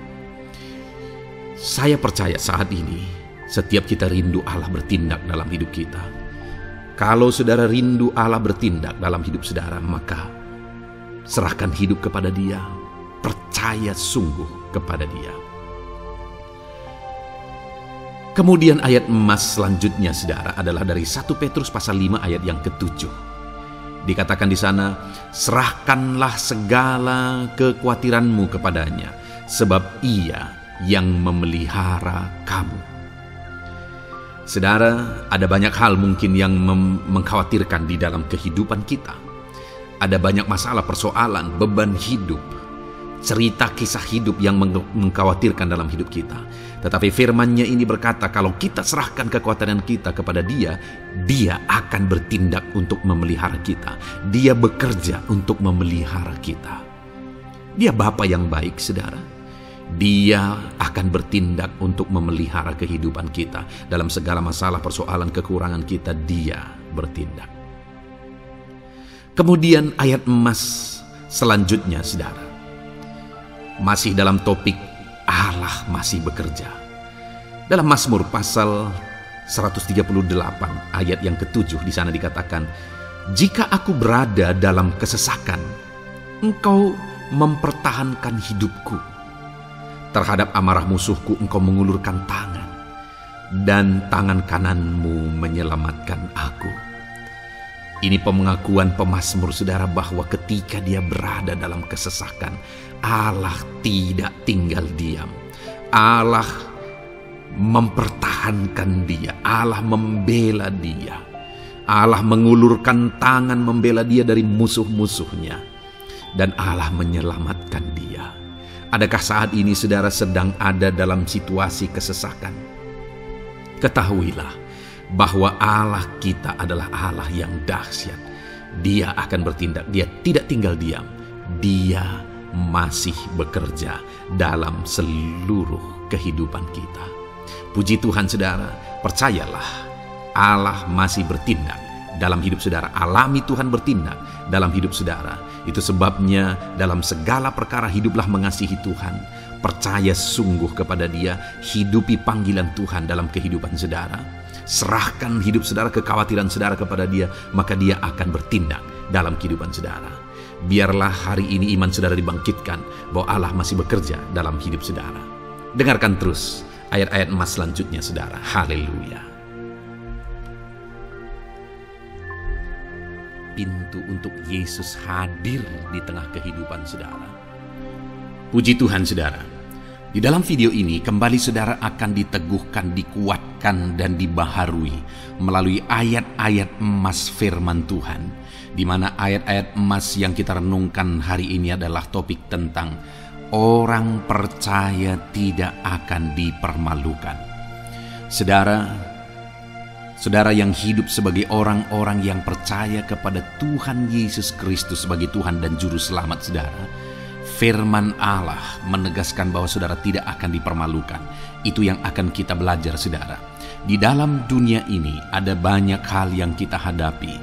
A: Saya percaya saat ini setiap kita rindu Allah bertindak dalam hidup kita. Kalau saudara rindu Allah bertindak dalam hidup saudara, maka serahkan hidup kepada Dia, percaya sungguh kepada Dia. Kemudian ayat emas selanjutnya, saudara, adalah dari 1 Petrus pasal 5 ayat yang ke-7. Dikatakan di sana, serahkanlah segala kekhawatiranmu kepadanya, sebab Ia yang memelihara kamu. Saudara, ada banyak hal mungkin yang mengkhawatirkan di dalam kehidupan kita. Ada banyak masalah, persoalan, beban hidup, cerita kisah hidup yang mengkhawatirkan dalam hidup kita. Tetapi firman-Nya ini berkata, kalau kita serahkan kekhawatiran kita kepada Dia, Dia akan bertindak untuk memelihara kita. Dia bekerja untuk memelihara kita. Dia Bapa yang baik, saudara. Dia akan bertindak untuk memelihara kehidupan kita. Dalam segala masalah, persoalan, kekurangan kita, Dia bertindak. Kemudian ayat emas selanjutnya, saudara, masih dalam topik Allah masih bekerja. Dalam Mazmur pasal 138 ayat yang ke-7 di sana dikatakan, jika aku berada dalam kesesakan, Engkau mempertahankan hidupku. Terhadap amarah musuhku Engkau mengulurkan tangan, dan tangan kananmu menyelamatkan aku. Ini pengakuan pemazmur, saudara, bahwa ketika dia berada dalam kesesakan, Allah tidak tinggal diam. Allah mempertahankan dia. Allah membela dia. Allah mengulurkan tangan membela dia dari musuh-musuhnya. Dan Allah menyelamatkan dia. Adakah saat ini saudara sedang ada dalam situasi kesesakan? Ketahuilah bahwa Allah kita adalah Allah yang dahsyat. Dia akan bertindak, Dia tidak tinggal diam. Dia masih bekerja dalam seluruh kehidupan kita. Puji Tuhan, saudara, percayalah Allah masih bertindak dalam hidup saudara. Alami Tuhan bertindak dalam hidup saudara. Itu sebabnya dalam segala perkara hiduplah mengasihi Tuhan. Percaya sungguh kepada Dia, hidupi panggilan Tuhan dalam kehidupan saudara. Serahkan hidup saudara, kekhawatiran saudara kepada Dia, maka Dia akan bertindak dalam kehidupan saudara. Biarlah hari ini iman saudara dibangkitkan bahwa Allah masih bekerja dalam hidup saudara. Dengarkan terus ayat-ayat emas selanjutnya, saudara. Haleluya. Pintu untuk Yesus hadir di tengah kehidupan saudara. Puji Tuhan, saudara. Di dalam video ini kembali saudara akan diteguhkan, dikuatkan, dan dibaharui melalui ayat-ayat emas firman Tuhan, di mana ayat-ayat emas yang kita renungkan hari ini adalah topik tentang orang percaya tidak akan dipermalukan. Saudara yang hidup sebagai orang-orang yang percaya kepada Tuhan Yesus Kristus sebagai Tuhan dan Juru Selamat saudara, firman Allah menegaskan bahwa saudara tidak akan dipermalukan. Itu yang akan kita belajar, saudara. Di dalam dunia ini ada banyak hal yang kita hadapi,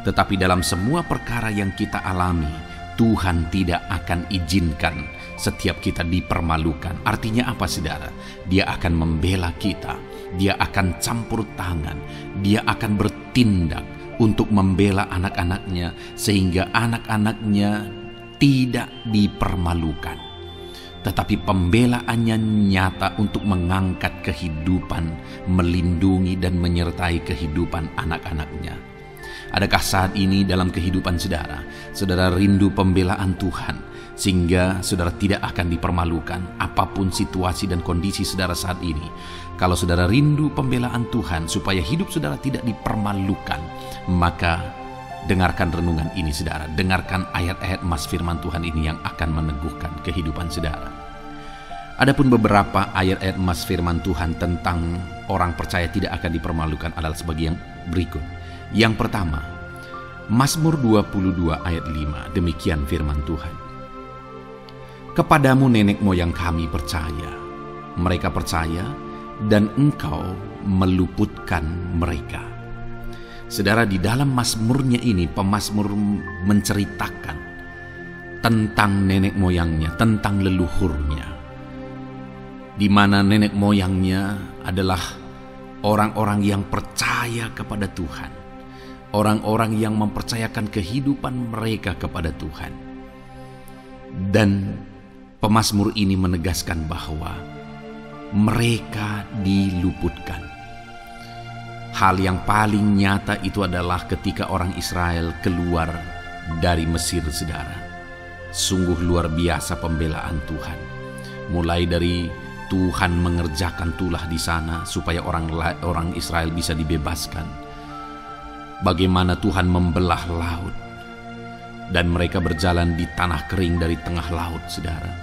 A: tetapi dalam semua perkara yang kita alami, Tuhan tidak akan izinkan setiap kita dipermalukan. Artinya apa, saudara? Dia akan membela kita. Dia akan campur tangan. Dia akan bertindak untuk membela anak-anaknya, sehingga anak-anaknya tidak dipermalukan. Tetapi pembelaannya nyata untuk mengangkat kehidupan, melindungi dan menyertai kehidupan anak-anaknya. Adakah saat ini dalam kehidupan saudara, saudara rindu pembelaan Tuhan, sehingga saudara tidak akan dipermalukan apapun situasi dan kondisi saudara saat ini? Kalau saudara rindu pembelaan Tuhan supaya hidup saudara tidak dipermalukan, maka dengarkan renungan ini, saudara. Dengarkan ayat-ayat emas firman Tuhan ini yang akan meneguhkan kehidupan saudara. Adapun beberapa ayat-ayat emas firman Tuhan tentang orang percaya tidak akan dipermalukan adalah sebagai yang berikut. Yang pertama, Mazmur 22 ayat 5, demikian firman Tuhan. Kepadamu nenek moyang kami percaya, mereka percaya dan Engkau meluputkan mereka. Saudara, di dalam mazmurnya ini pemazmur menceritakan tentang nenek moyangnya, tentang leluhurnya, di mana nenek moyangnya adalah orang-orang yang percaya kepada Tuhan, orang-orang yang mempercayakan kehidupan mereka kepada Tuhan. Dan pemazmur ini menegaskan bahwa mereka diluputkan. Hal yang paling nyata itu adalah ketika orang Israel keluar dari Mesir, saudara. Sungguh luar biasa pembelaan Tuhan. Mulai dari Tuhan mengerjakan tulah di sana supaya orang Israel bisa dibebaskan. Bagaimana Tuhan membelah laut dan mereka berjalan di tanah kering dari tengah laut, saudara.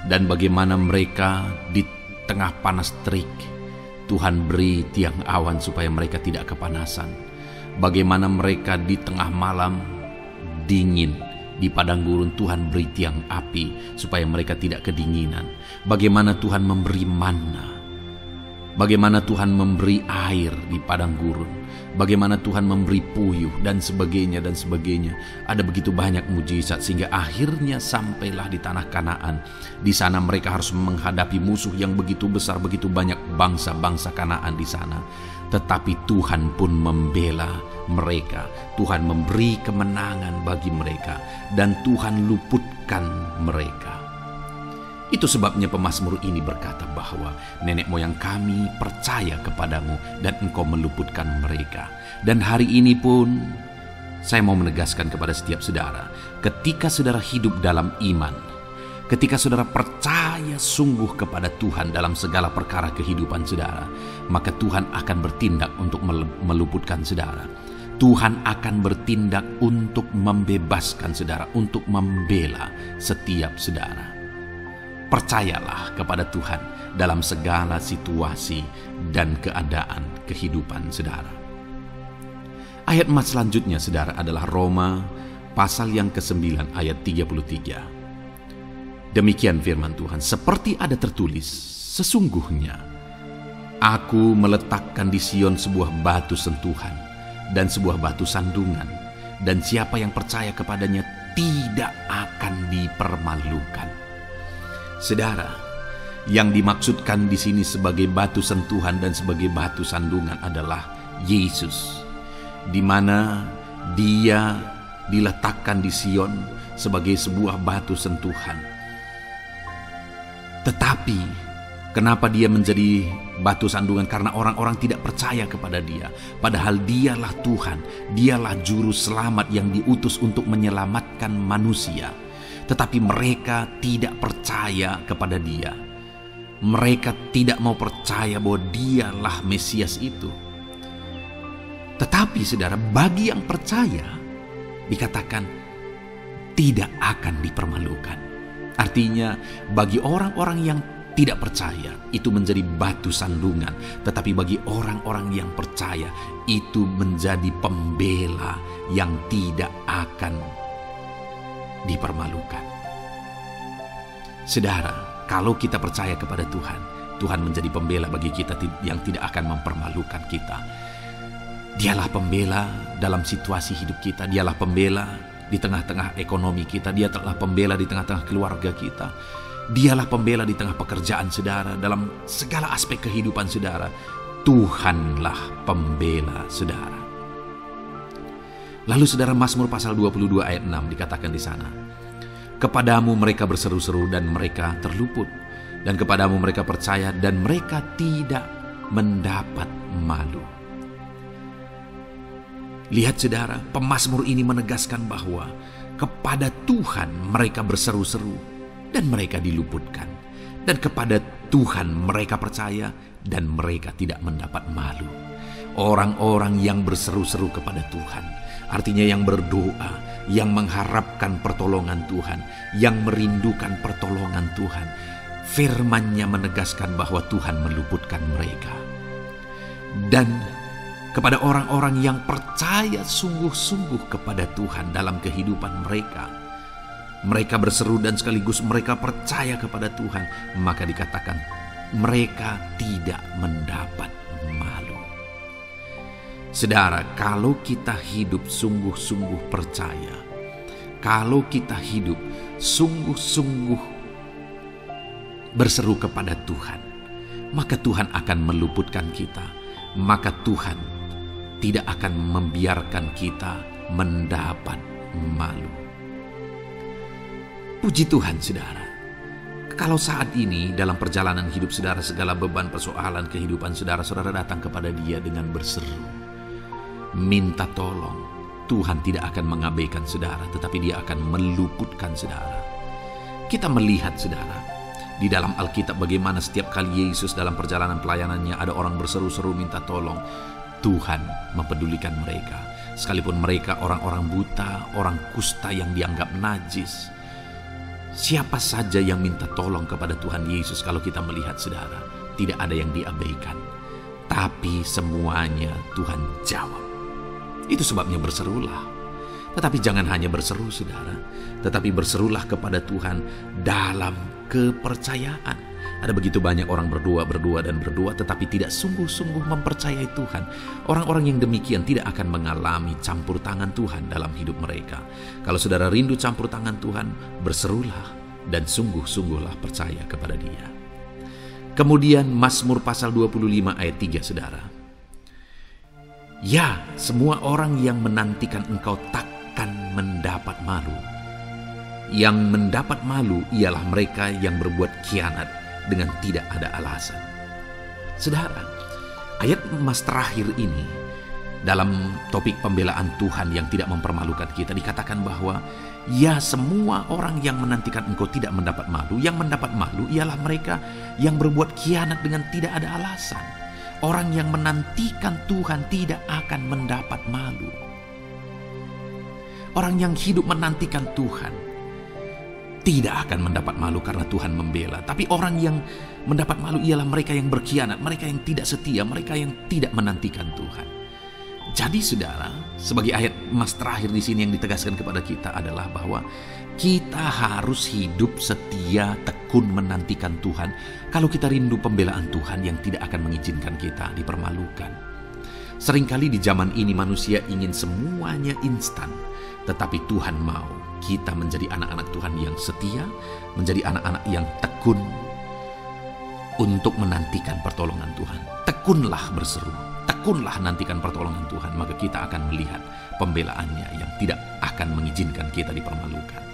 A: Dan bagaimana mereka di tengah panas terik, Tuhan beri tiang awan supaya mereka tidak kepanasan. Bagaimana mereka di tengah malam dingin, di padang gurun Tuhan beri tiang api supaya mereka tidak kedinginan. Bagaimana Tuhan memberi manna, bagaimana Tuhan memberi air di padang gurun, bagaimana Tuhan memberi puyuh dan sebagainya dan sebagainya. Ada begitu banyak mujizat sehingga akhirnya sampailah di tanah Kanaan. Di sana mereka harus menghadapi musuh yang begitu besar, begitu banyak bangsa-bangsa Kanaan di sana. Tetapi Tuhan pun membela mereka. Tuhan memberi kemenangan bagi mereka dan Tuhan luputkan mereka. Itu sebabnya pemazmur ini berkata bahwa nenek moyang kami percaya kepadamu dan engkau meluputkan mereka. Dan hari ini pun saya mau menegaskan kepada setiap saudara, ketika saudara hidup dalam iman, ketika saudara percaya sungguh kepada Tuhan dalam segala perkara kehidupan saudara, maka Tuhan akan bertindak untuk meluputkan saudara. Tuhan akan bertindak untuk membebaskan saudara, untuk membela setiap saudara. Percayalah kepada Tuhan dalam segala situasi dan keadaan kehidupan saudara. Ayat emas selanjutnya saudara adalah Roma pasal yang ke-9 ayat 33. Demikian firman Tuhan, seperti ada tertulis, sesungguhnya aku meletakkan di Sion sebuah batu sentuhan dan sebuah batu sandungan, dan siapa yang percaya kepadanya tidak akan dipermalukan. Saudara, yang dimaksudkan di sini sebagai batu sentuhan dan sebagai batu sandungan adalah Yesus, di mana Dia diletakkan di Sion sebagai sebuah batu sentuhan. Tetapi kenapa Dia menjadi batu sandungan? Karena orang-orang tidak percaya kepada Dia. Padahal Dialah Tuhan, Dialah juru selamat yang diutus untuk menyelamatkan manusia. Tetapi mereka tidak percaya kepada Dia. Mereka tidak mau percaya bahwa Dialah Mesias itu. Tetapi saudara, bagi yang percaya dikatakan tidak akan dipermalukan. Artinya bagi orang-orang yang tidak percaya itu menjadi batu sandungan, tetapi bagi orang-orang yang percaya itu menjadi pembela yang tidak akan dipermalukan. Saudara, kalau kita percaya kepada Tuhan, Tuhan menjadi pembela bagi kita yang tidak akan mempermalukan kita. Dialah pembela dalam situasi hidup kita, Dialah pembela di tengah-tengah ekonomi kita, Dialah pembela di tengah-tengah keluarga kita, Dialah pembela di tengah pekerjaan saudara, dalam segala aspek kehidupan saudara. Tuhanlah pembela saudara. Lalu saudara, Mazmur pasal 22 ayat 6 dikatakan di sana, kepadamu mereka berseru-seru dan mereka terluput, dan kepadamu mereka percaya dan mereka tidak mendapat malu. Lihat saudara, pemazmur ini menegaskan bahwa kepada Tuhan mereka berseru-seru dan mereka diluputkan, dan kepada Tuhan mereka percaya dan mereka tidak mendapat malu. Orang-orang yang berseru-seru kepada Tuhan, artinya yang berdoa, yang mengharapkan pertolongan Tuhan, yang merindukan pertolongan Tuhan, firman-Nya menegaskan bahwa Tuhan meluputkan mereka. Dan kepada orang-orang yang percaya sungguh-sungguh kepada Tuhan dalam kehidupan mereka, mereka berseru dan sekaligus mereka percaya kepada Tuhan, maka dikatakan mereka tidak mendapat malu. Saudara, kalau kita hidup sungguh-sungguh percaya, kalau kita hidup sungguh-sungguh berseru kepada Tuhan, maka Tuhan akan meluputkan kita. Maka Tuhan tidak akan membiarkan kita mendapat malu. Puji Tuhan saudara. Kalau saat ini dalam perjalanan hidup saudara, segala beban persoalan kehidupan saudara, saudara datang kepada Dia dengan berseru, minta tolong, Tuhan tidak akan mengabaikan saudara, tetapi Dia akan meluputkan saudara. Kita melihat saudara, Di dalam Alkitab bagaimana setiap kali Yesus dalam perjalanan pelayanannya ada orang berseru-seru minta tolong, Tuhan mempedulikan mereka. Sekalipun mereka orang-orang buta, orang kusta yang dianggap najis. Siapa saja yang minta tolong kepada Tuhan Yesus, kalau kita melihat saudara, tidak ada yang diabaikan. Tapi semuanya Tuhan jawab. Itu sebabnya berserulah. Tetapi jangan hanya berseru saudara, tetapi berserulah kepada Tuhan dalam kepercayaan. Ada begitu banyak orang berdoa, tetapi tidak sungguh-sungguh mempercayai Tuhan. Orang-orang yang demikian tidak akan mengalami campur tangan Tuhan dalam hidup mereka. Kalau saudara rindu campur tangan Tuhan, berserulah dan sungguh-sungguhlah percaya kepada Dia. Kemudian Mazmur pasal 25 ayat 3 saudara. Ya, semua orang yang menantikan Engkau takkan mendapat malu. Yang mendapat malu ialah mereka yang berbuat khianat dengan tidak ada alasan. Saudara, ayat emas terakhir ini dalam topik pembelaan Tuhan yang tidak mempermalukan kita dikatakan bahwa ya, semua orang yang menantikan Engkau tidak mendapat malu. Yang mendapat malu ialah mereka yang berbuat khianat dengan tidak ada alasan. Orang yang menantikan Tuhan tidak akan mendapat malu. Orang yang hidup menantikan Tuhan tidak akan mendapat malu karena Tuhan membela. Tapi orang yang mendapat malu ialah mereka yang berkhianat, mereka yang tidak setia, mereka yang tidak menantikan Tuhan. Jadi saudara, sebagai ayat emas terakhir di sini yang ditegaskan kepada kita adalah bahwa kita harus hidup setia, tekun menantikan Tuhan. Kalau kita rindu pembelaan Tuhan yang tidak akan mengizinkan kita dipermalukan. Seringkali di zaman ini manusia ingin semuanya instan, tetapi Tuhan mau kita menjadi anak-anak Tuhan yang setia, menjadi anak-anak yang tekun untuk menantikan pertolongan Tuhan. Tekunlah berseru, tekunlah nantikan pertolongan Tuhan, maka kita akan melihat pembelaannya yang tidak akan mengizinkan kita dipermalukan.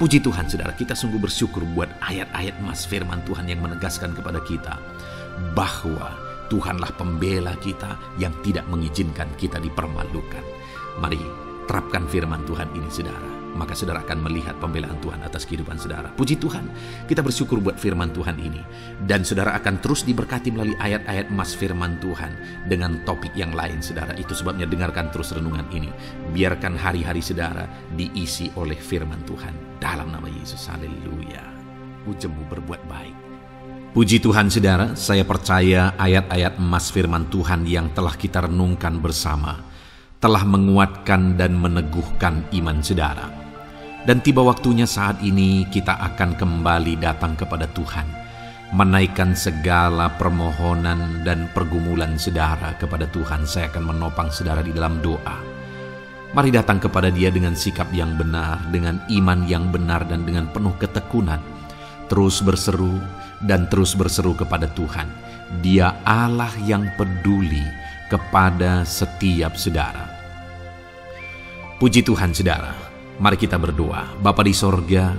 A: Puji Tuhan saudara, kita sungguh bersyukur buat ayat-ayat emas firman Tuhan yang menegaskan kepada kita bahwa Tuhanlah pembela kita yang tidak mengizinkan kita dipermalukan. Mari terapkan firman Tuhan ini saudara, maka saudara akan melihat pembelaan Tuhan atas kehidupan saudara. Puji Tuhan, kita bersyukur buat firman Tuhan ini. Dan saudara akan terus diberkati melalui ayat-ayat emas firman Tuhan dengan topik yang lain saudara. Itu sebabnya dengarkan terus renungan ini. Biarkan hari-hari saudara diisi oleh firman Tuhan. Dalam nama Yesus, haleluya. Ujemu berbuat baik. Puji Tuhan saudara, saya percaya ayat-ayat emas firman Tuhan yang telah kita renungkan bersama telah menguatkan dan meneguhkan iman saudara. Dan tiba waktunya saat ini kita akan kembali datang kepada Tuhan, menaikkan segala permohonan dan pergumulan saudara kepada Tuhan. Saya akan menopang saudara di dalam doa. Mari datang kepada Dia dengan sikap yang benar, dengan iman yang benar, dan dengan penuh ketekunan. Terus berseru dan terus berseru kepada Tuhan. Dia Allah yang peduli kepada setiap saudara. Puji Tuhan saudara, mari kita berdoa. Bapa di sorga,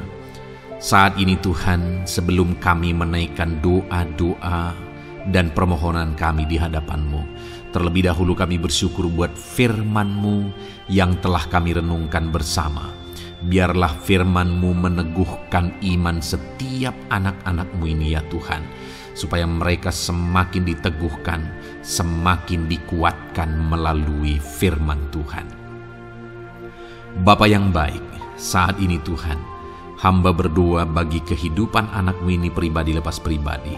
A: saat ini Tuhan, sebelum kami menaikkan doa-doa dan permohonan kami di hadapan-Mu, terlebih dahulu kami bersyukur buat firman-Mu yang telah kami renungkan bersama. Biarlah firman-Mu meneguhkan iman setiap anak-anak-Mu ini ya Tuhan, supaya mereka semakin diteguhkan, semakin dikuatkan melalui firman Tuhan. Bapa yang baik, saat ini Tuhan, hamba berdoa bagi kehidupan anak-Mu ini pribadi lepas pribadi.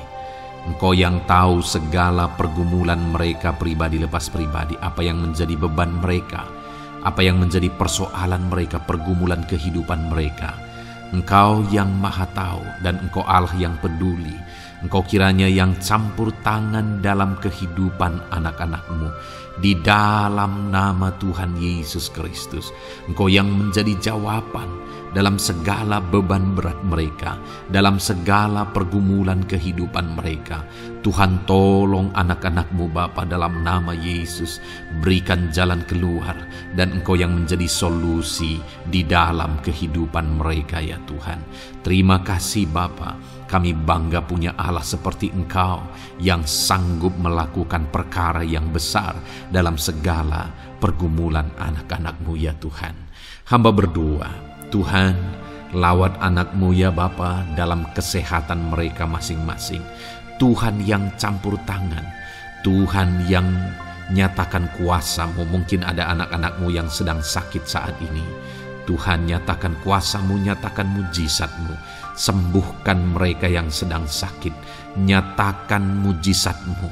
A: Engkau yang tahu segala pergumulan mereka pribadi lepas pribadi, apa yang menjadi beban mereka, apa yang menjadi persoalan mereka, pergumulan kehidupan mereka. Engkau yang maha tahu dan Engkau Allah yang peduli. Engkau kiranya yang campur tangan dalam kehidupan anak-anak-Mu. Di dalam nama Tuhan Yesus Kristus, Engkau yang menjadi jawaban dalam segala beban berat mereka, dalam segala pergumulan kehidupan mereka. Tuhan tolong anak-anak-Mu Bapa dalam nama Yesus, berikan jalan keluar, dan Engkau yang menjadi solusi di dalam kehidupan mereka ya Tuhan. Terima kasih Bapa, kami bangga punya Allah seperti Engkau yang sanggup melakukan perkara yang besar dalam segala pergumulan anak-anak-Mu ya Tuhan. Hamba berdoa, Tuhan, Lawat anak-Mu ya Bapa dalam kesehatan mereka masing-masing. Tuhan yang campur tangan, Tuhan yang nyatakan kuasa-Mu. Mungkin ada anak-anak-Mu yang sedang sakit saat ini. Tuhan, nyatakan kuasa-Mu, nyatakan mujizat-Mu. Sembuhkan mereka yang sedang sakit. Nyatakan mujizat-Mu.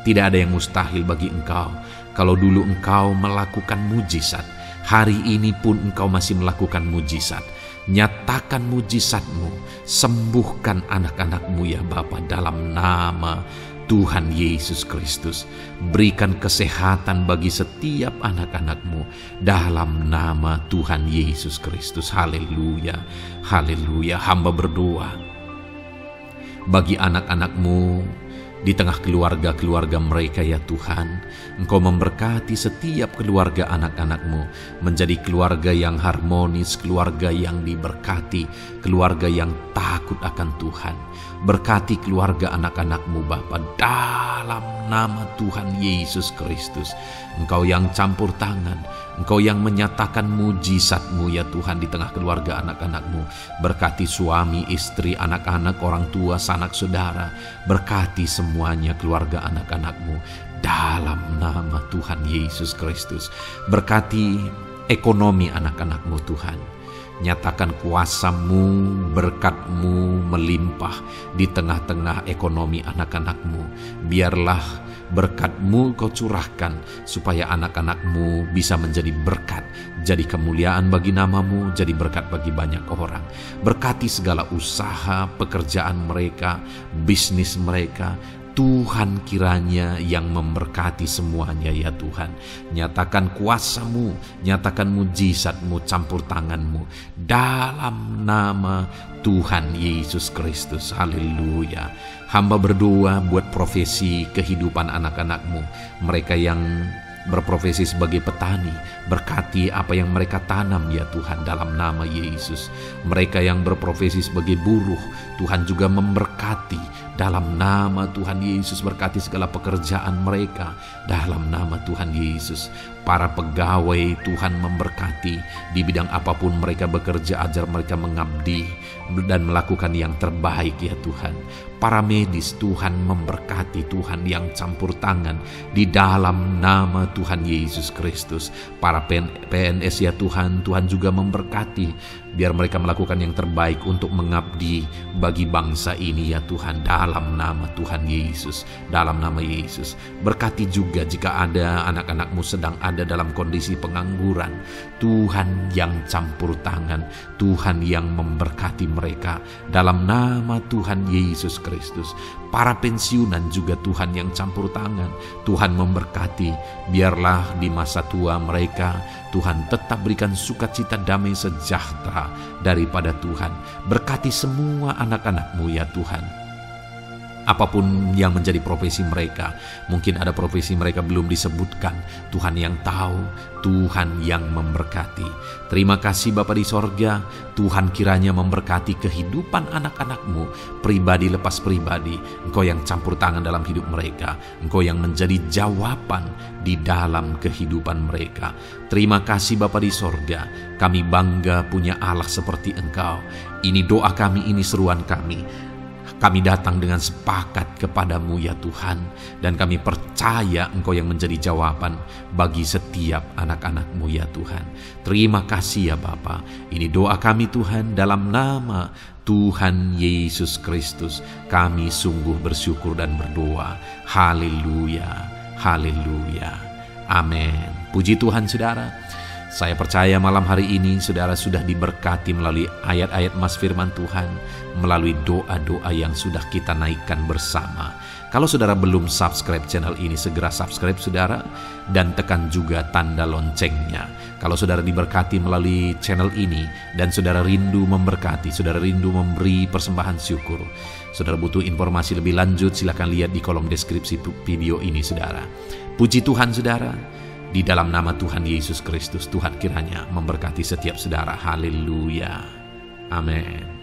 A: Tidak ada yang mustahil bagi Engkau. Kalau dulu Engkau melakukan mujizat, hari ini pun Engkau masih melakukan mujizat. Nyatakan mujizat-Mu. Sembuhkan anak-anak-Mu ya Bapa dalam nama Tuhan Yesus Kristus. Berikan kesehatan bagi setiap anak-anak-Mu dalam nama Tuhan Yesus Kristus. Haleluya, haleluya. Hamba berdoa bagi anak-anak-Mu di tengah keluarga-keluarga mereka ya Tuhan. Engkau memberkati setiap keluarga anak-anak-Mu menjadi keluarga yang harmonis, keluarga yang diberkati, keluarga yang takut akan Tuhan. Berkati keluarga anak-anak-Mu Bapa dalam nama Tuhan Yesus Kristus. Engkau yang campur tangan, Engkau yang menyatakan mujizat-Mu ya Tuhan di tengah keluarga anak-anak-Mu. Berkati suami, istri, anak-anak, orang tua, sanak saudara. Berkati semuanya keluarga anak-anak-Mu dalam nama Tuhan Yesus Kristus. Berkati ekonomi anak-anak-Mu Tuhan. Nyatakan kuasa-Mu, berkat-Mu melimpah di tengah-tengah ekonomi anak-anak-Mu. Biarlah berkat-Mu Kau curahkan supaya anak-anak-Mu bisa menjadi berkat, jadi kemuliaan bagi nama-Mu, jadi berkat bagi banyak orang. Berkati segala usaha, pekerjaan mereka, bisnis mereka. Tuhan kiranya yang memberkati semuanya ya Tuhan. Nyatakan kuasa-Mu, nyatakan mujizat-Mu, campur tangan-Mu dalam nama Tuhan Yesus Kristus. Haleluya. Hamba berdoa buat profesi kehidupan anak-anak-Mu, mereka yang berprofesi sebagai petani. Berkati apa yang mereka tanam ya Tuhan dalam nama Yesus. Mereka yang berprofesi sebagai buruh, Tuhan juga memberkati dalam nama Tuhan Yesus. Berkati segala pekerjaan mereka dalam nama Tuhan Yesus. Para pegawai Tuhan memberkati di bidang apapun mereka bekerja, ajar mereka mengabdi dan melakukan yang terbaik ya Tuhan. Para medis Tuhan memberkati, Tuhan yang campur tangan di dalam nama Tuhan Yesus Kristus. Para PNS ya Tuhan, Tuhan juga memberkati biar mereka melakukan yang terbaik untuk mengabdi bagi bangsa ini ya Tuhan dalam nama Tuhan Yesus, dalam nama Yesus. Berkati juga jika ada anak-anak-Mu sedang ada dalam kondisi pengangguran, Tuhan yang campur tangan, Tuhan yang memberkati mereka dalam nama Tuhan Yesus Kristus. Para pensiunan juga Tuhan yang campur tangan, Tuhan memberkati. Biarlah di masa tua mereka Tuhan tetap berikan sukacita, damai, sejahtera daripada Tuhan. Berkati semua anak-anak-Mu ya Tuhan. Apapun yang menjadi profesi mereka, mungkin ada profesi mereka belum disebutkan, Tuhan yang tahu, Tuhan yang memberkati. Terima kasih Bapa di sorga, Tuhan kiranya memberkati kehidupan anak-anak-Mu, pribadi lepas pribadi. Engkau yang campur tangan dalam hidup mereka, Engkau yang menjadi jawaban di dalam kehidupan mereka. Terima kasih Bapa di sorga, kami bangga punya Allah seperti Engkau. Ini doa kami, ini seruan kami. Kami datang dengan sepakat kepadamu ya Tuhan, dan kami percaya Engkau yang menjadi jawaban bagi setiap anak-anak-Mu ya Tuhan. Terima kasih ya Bapa. Ini doa kami Tuhan dalam nama Tuhan Yesus Kristus. Kami sungguh bersyukur dan berdoa. Haleluya, haleluya, amin. Puji Tuhan saudara. Saya percaya malam hari ini saudara sudah diberkati melalui ayat-ayat Mas Firman Tuhan, melalui doa-doa yang sudah kita naikkan bersama. Kalau saudara belum subscribe channel ini, segera subscribe saudara, dan tekan juga tanda loncengnya. Kalau saudara diberkati melalui channel ini, dan saudara rindu memberkati, saudara rindu memberi persembahan syukur, saudara butuh informasi lebih lanjut, silakan lihat di kolom deskripsi video ini saudara. Puji Tuhan saudara. Di dalam nama Tuhan Yesus Kristus, Tuhan kiranya memberkati setiap saudara. Haleluya. Amin.